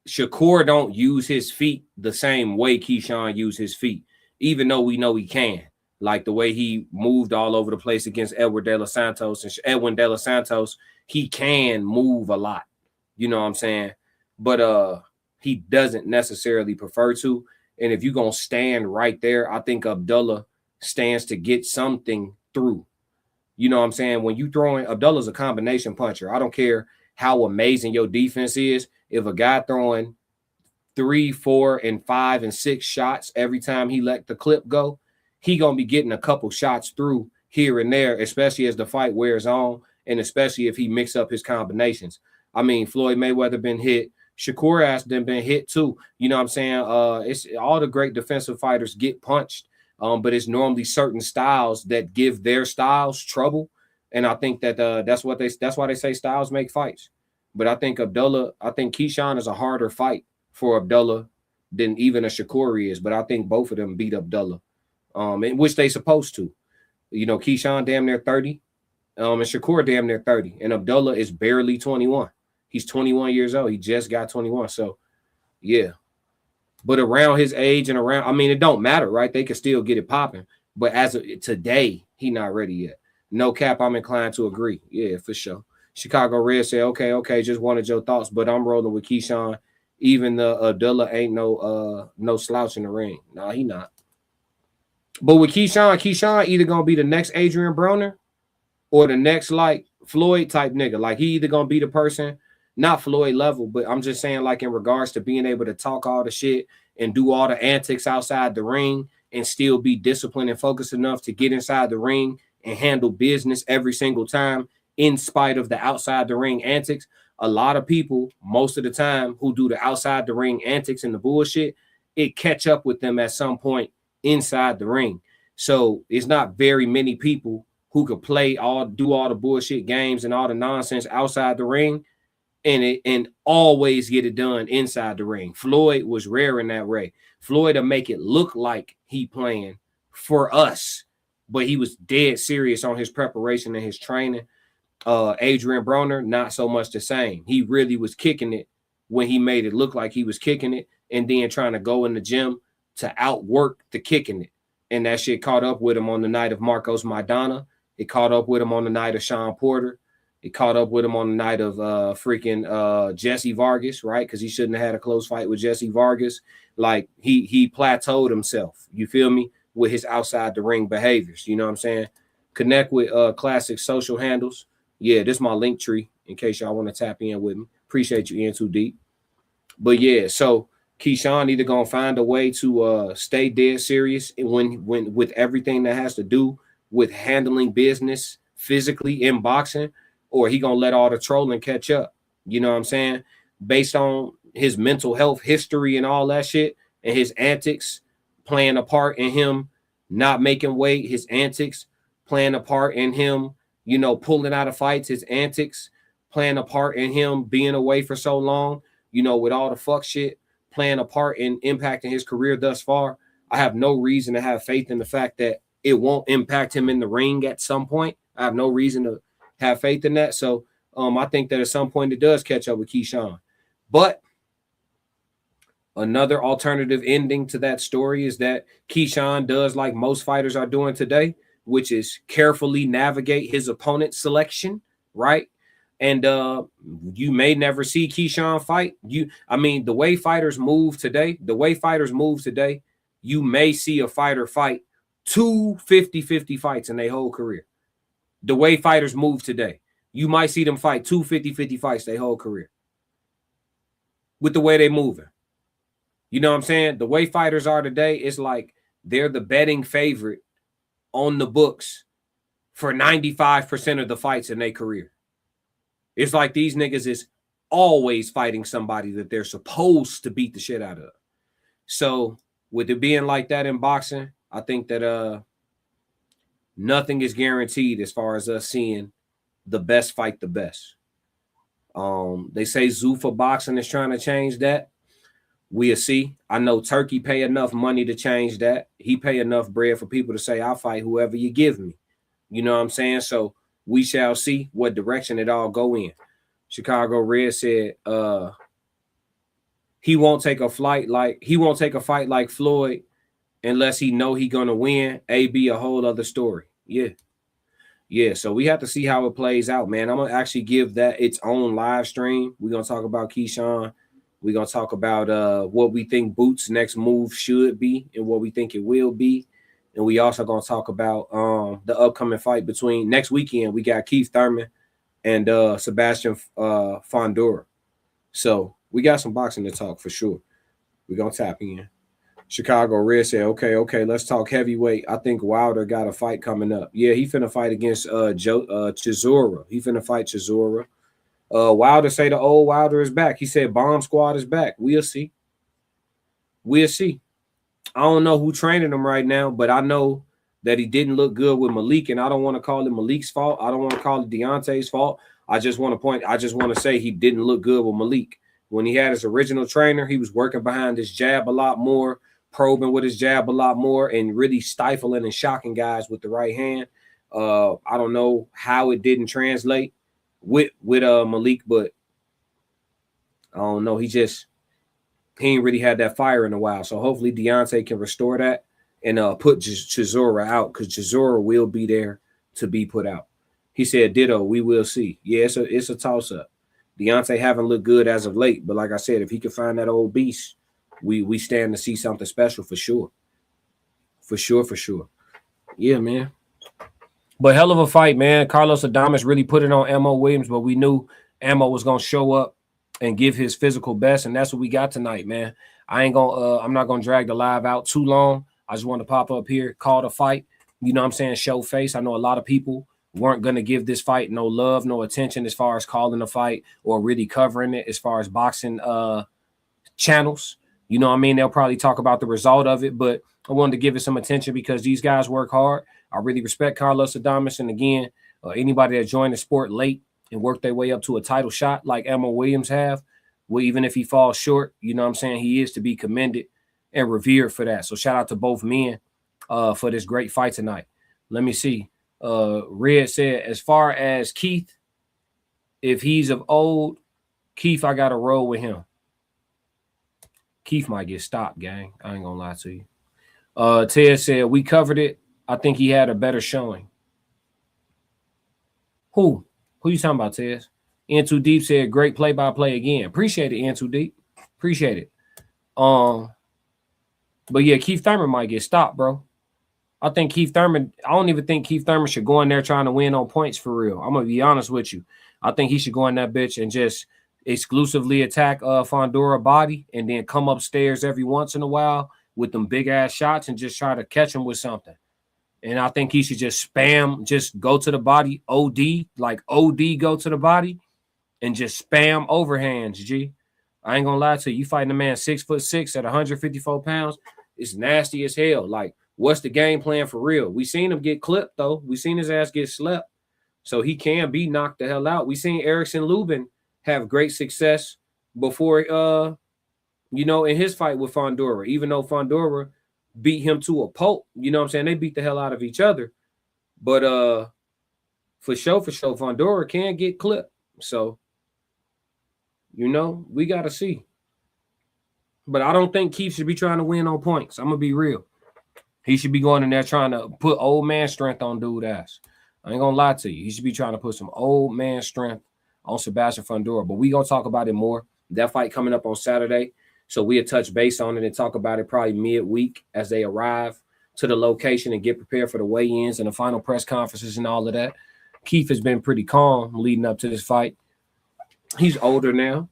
[SPEAKER 3] Shakur don't use his feet the same way Keyshawn used his feet, even though we know he can. Like the way he moved all over the place against Edwin De Los Santos, he can move a lot. You know what I'm saying? But he doesn't necessarily prefer to. And if you're going to stand right there, I think Abdullah stands to get something through. You know what I'm saying? When you throwing, Abdullah's a combination puncher. I don't care how amazing your defense is. If a guy throwing 3, 4, and 5 and 6 shots every time he let the clip go, he going to be getting a couple shots through here and there, especially as the fight wears on, and especially if he mix up his combinations. I mean, Floyd Mayweather been hit. Shakur has been hit too. You know what I'm saying? It's all the great defensive fighters get punched, but it's normally certain styles that give their styles trouble. And I think that that's why they say styles make fights. But I think Keyshawn is a harder fight for Abdullah than even a Shakur is. But I think both of them beat Abdullah, in which they supposed to. You know, Keyshawn damn near 30, and Shakur damn near 30, and Abdullah is barely 21. He's 21 years old. He just got 21. So, yeah. But around his age and around, I mean, it don't matter, right? They can still get it popping. But as of today, he not ready yet. No cap, I'm inclined to agree. Yeah, for sure. Chicago Red said, okay, just wanted your thoughts, but I'm rolling with Keyshawn. Even the Abdullah ain't no slouch in the ring. Nah, he not. But with Keyshawn either going to be the next Adrian Broner or the next, like, Floyd type nigga. Like, he either going to be the person, not Floyd level, but I'm just saying, like, in regards to being able to talk all the shit and do all the antics outside the ring and still be disciplined and focused enough to get inside the ring and handle business every single time in spite of the outside the ring antics. A lot of people, most of the time, who do the outside the ring antics and the bullshit, it catch up with them at some point inside the ring. So it's not very many people who could do all the bullshit games and all the nonsense outside the ring and always get it done inside the ring. Floyd was rare in that way. Floyd will make it look like he playing for us, but he was dead serious on his preparation and his training. Adrian Broner, not so much the same. He really was kicking it when he made it look like he was kicking it and then trying to go in the gym to outwork the kicking it. And that shit caught up with him on the night of Marcos Maidana. It caught up with him on the night of Sean Porter. It caught up with him on the night of Jesse Vargas, right? Because he shouldn't have had a close fight with Jesse Vargas. Like, he plateaued himself, you feel me, with his outside the ring behaviors. You know what I'm saying? Connect with classic social handles. Yeah, this is my link tree in case y'all want to tap in with me. Appreciate you in too deep. But yeah, so Keyshawn either gonna find a way to stay dead serious when with everything that has to do with handling business physically in boxing, or he gonna let all the trolling catch up. You know what I'm saying? Based on his mental health history and all that shit, and his antics playing a part in him not making weight, his antics playing a part in him, you know, pulling out of fights, his antics playing a part in him being away for so long, you know, with all the fuck shit playing a part in impacting his career thus far. I have no reason to have faith in the fact that it won't impact him in the ring at some point. I have no reason to have faith in that. So I think that at some point it does catch up with Keyshawn. But another alternative ending to that story is that Keyshawn does like most fighters are doing today, which is carefully navigate his opponent's selection, right? And you may never see Keyshawn fight. The way fighters move today, you may see a fighter fight 2 50-50 fights in their whole career. The way fighters move today, you might see them fight 2 50-50 fights their whole career. With the way they moving. You know what I'm saying? The way fighters are today, it's like they're the betting favorite on the books for 95% of the fights in their career. It's like these niggas is always fighting somebody that they're supposed to beat the shit out of. So with it being like that in boxing, I think that nothing is guaranteed as far as us seeing the best fight the best. They say Zuffa Boxing is trying to change that. We'll see. I know Turkey pay enough money to change that. He pay enough bread for people to say, I'll fight whoever you give me. You know what I'm saying? So we shall see what direction it all go in. Chicago Red said he won't take a fight like Floyd unless he know he gonna win. AB a whole other story. Yeah. So we have to see how it plays out, man. I'm gonna actually give that its own live stream. We're gonna talk about Keyshawn. We're gonna talk about what we think Boots' next move should be and what we think it will be. And we also gonna talk about the upcoming fight between next weekend. We got Keith Thurman and Sebastian Fondura. So we got some boxing to talk for sure. We're gonna tap in. Chicago Red said, okay, let's talk heavyweight. I think Wilder got a fight coming up. Yeah, he finna fight against Chisora. He finna fight Chisora. Wilder say the old Wilder is back. He said Bomb Squad is back. We'll see. I don't know who training him right now, but I know that he didn't look good with Malik, and I don't want to call it Malik's fault. I don't want to call it Deontay's fault. I just want to say he didn't look good with Malik. When he had his original trainer, he was working behind his jab a lot more, probing with his jab a lot more, and really stifling and shocking guys with the right hand. I don't know how it didn't translate with Malik, but I don't know. He ain't really had that fire in a while. So hopefully Deontay can restore that and put Chisora out, because Chisora will be there to be put out. He said, ditto, we will see. Yeah, it's a toss-up. Deontay haven't looked good as of late, but like I said, if he can find that old beast, we stand to see something special for sure. For sure. Yeah, man. But hell of a fight, man. Carlos Adames really put it on Ammo Williams, but we knew Ammo was going to show up and give his physical best, and that's what we got tonight, man. I'm not gonna drag the live out too long. I just want to pop up here, call the fight. You know what I'm saying? Show face. I know a lot of people weren't gonna give this fight no love, no attention as far as calling the fight or really covering it as far as boxing channels. You know what I mean? They'll probably talk about the result of it, but I wanted to give it some attention because these guys work hard. I really respect Carlos Adames, and again, anybody that joined the sport late and work their way up to a title shot like Ammo Williams have, well, even if he falls short, you know what I'm saying, he is to be commended and revered for that. So shout out to both men for this great fight tonight. Let me see. Red said, as far as Keith, if he's of old, Keith, I got to roll with him. Keith might get stopped, gang. I ain't going to lie to you. Ted said, we covered it. I think he had a better showing. Who you talking about, Tez? N2 Deep said, great play-by-play again. Appreciate it, N2 Deep. Appreciate it. But yeah, Keith Thurman might get stopped, bro. I don't even think Keith Thurman should go in there trying to win on points for real. I'm going to be honest with you. I think he should go in that bitch and just exclusively attack Fondura body and then come upstairs every once in a while with them big-ass shots and just try to catch him with something. And I think he should just go to the body, OD, go to the body and just spam overhands, G. I ain't gonna lie to you. You fighting a man 6'6" at 154 pounds, it's nasty as hell. Like, what's the game plan for real? We seen him get clipped, though. We seen his ass get slept. So he can be knocked the hell out. We seen Erickson Lubin have great success before, in his fight with Fondura, even though Fondura beat him to a pulp. You know what I'm saying? They beat the hell out of each other. But for sure, Fondura can get clipped. So, we got to see. But I don't think Keith should be trying to win on points. I'm going to be real. He should be going in there trying to put old man strength on dude ass. I ain't going to lie to you. He should be trying to put some old man strength on Sebastian Fondura. But we going to talk about it more. That fight coming up on Saturday. So we'll touch base on it and talk about it probably midweek as they arrive to the location and get prepared for the weigh-ins and the final press conferences and all of that. Keith has been pretty calm leading up to this fight. He's older now,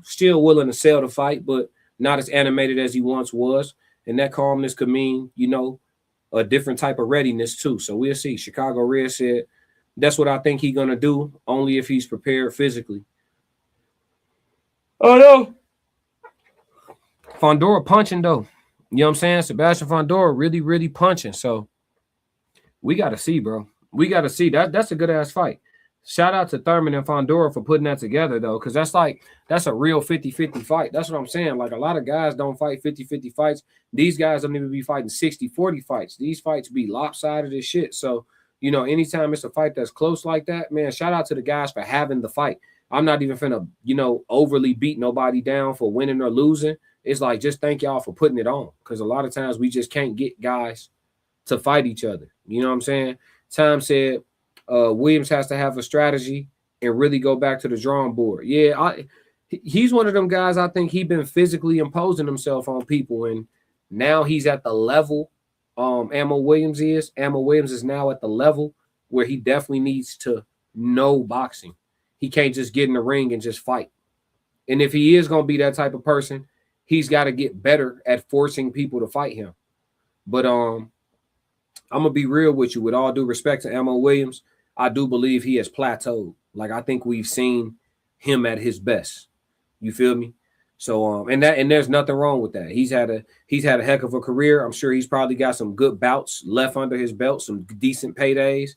[SPEAKER 3] still willing to sell the fight, but not as animated as he once was. And that calmness could mean, a different type of readiness too. So we'll see. Chicago Red said, that's what I think he's going to do, only if he's prepared physically. Oh, no. Fondura punching, though. You know what I'm saying? Sebastian Fondura really, really punching. So we got to see, bro. We got to see. That's a good-ass fight. Shout out to Thurman and Fondora for putting that together, though, because that's a real 50-50 fight. That's what I'm saying. Like, a lot of guys don't fight 50-50 fights. These guys don't even be fighting 60-40 fights. These fights be lopsided as shit. So, you know, anytime it's a fight that's close like that, man, shout out to the guys for having the fight. I'm not even finna, you know, overly beat nobody down for winning or losing. It's like, just thank y'all for putting it on, because a lot of times we just can't get guys to fight each other. You know what I'm saying? Tom said Williams has to have a strategy and really go back to the drawing board. Yeah, he's one of them guys. I think he's been physically imposing himself on people, and now he's at the level Ammo Williams is. Ammo Williams is now at the level where he definitely needs to know boxing. He can't just get in the ring and just fight. And if he is going to be that type of person, he's got to get better at forcing people to fight him. But I'm going to be real with you. With all due respect to Ammo Williams, I do believe he has plateaued. Like, I think we've seen him at his best. You feel me? So and there's nothing wrong with that. He's had a heck of a career. I'm sure he's probably got some good bouts left under his belt, some decent paydays.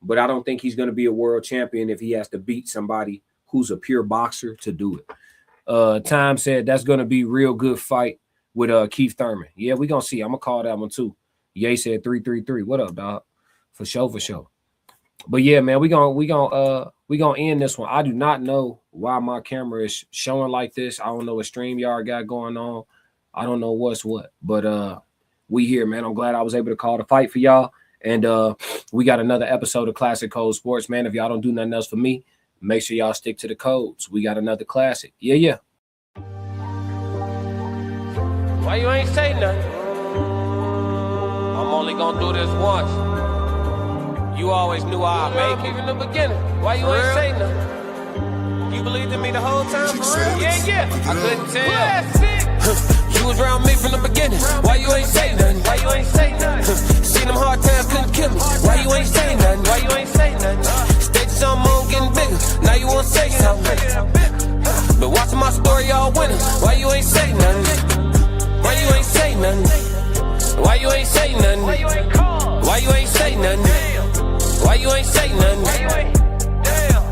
[SPEAKER 3] But I don't think he's going to be a world champion if he has to beat somebody who's a pure boxer to do it. Time said that's going to be real good fight with Keith Thurman. Yeah, we're going to see. I'm going to call that one too. Ye said 333. What up, dog? For sure, for sure. But yeah, man, we gonna end this one. I do not know why my camera is showing like this. I don't know what StreamYard got going on. I don't know what's what. But we here, man. I'm glad I was able to call the fight for y'all. And we got another episode of Classic Code Sports, man. If y'all don't do nothing else for me, make sure y'all stick to the codes. We got another classic. Yeah.
[SPEAKER 1] Why you ain't say nothing? I'm only gonna do this once. You always knew I'd make it in the beginning. Why you ain't say nothing? You believed in me the whole time, for real? Yeah. I couldn't tell. You was around me from the beginning. Why you ain't say nothing? Why you ain't say nothing? Seen them hard times, couldn't kill me. Why you ain't say nothing? Why you ain't say nothing? Stages on moon getting bigger. Now you wanna say something. Been watching my story all winter. Why you ain't say nothing? Why you ain't say nothing? Why you ain't say nothing? Why you ain't say nothing? Why you ain't say nothing?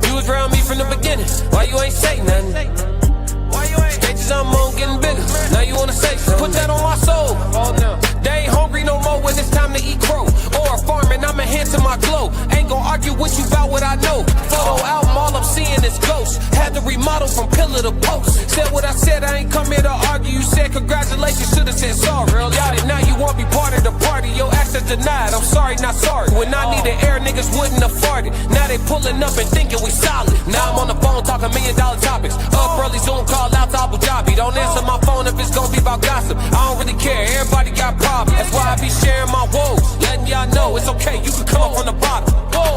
[SPEAKER 1] You was around me from the beginning. Why you ain't say nothing? Stages I'm on getting bigger. Now you wanna say something? Put that on my soul. Oh no. They ain't hungry no more when it's time to eat crow. Or farming, I'm enhancing my glow. Ain't gon' argue with you about what I know. Photo album, all I'm seeing is ghosts. Had to remodel from pillar to post. Said what I said, I ain't come here to argue. You said congratulations, should've said sorry. Got it, now you won't be part of the party. Your access denied, I'm sorry, not sorry. When I needed air, niggas wouldn't have farted. Now they pulling up and thinking we solid. Now I'm on the phone talking $1 million topics. Up early, Zoom call out to Abu Dhabi. Don't answer my phone if it's gonna be about gossip. I don't really care, everybody got problems. That's why I be sharing my woes, letting y'all know it's okay, you can come up from the bottom.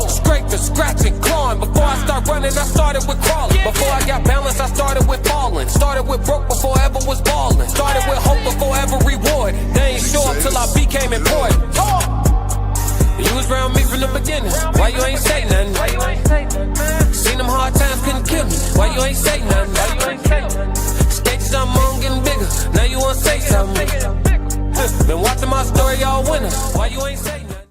[SPEAKER 1] Scraping, scratching, clawing. Before I start running, I started with crawling. Before I got balance, I started with falling. Started with broke before I ever was balling. Started with hope before ever reward. They ain't show up till I became important. You was around me from the beginning. Why you ain't say nothing? Why you ain't say nothing? Seen them hard times, couldn't kill me. Why you ain't say nothing? Why you ain't say nothing? Stages I'm on getting bigger. Now you wanna say something? Been watching my story all winter. Why you ain't say nothing?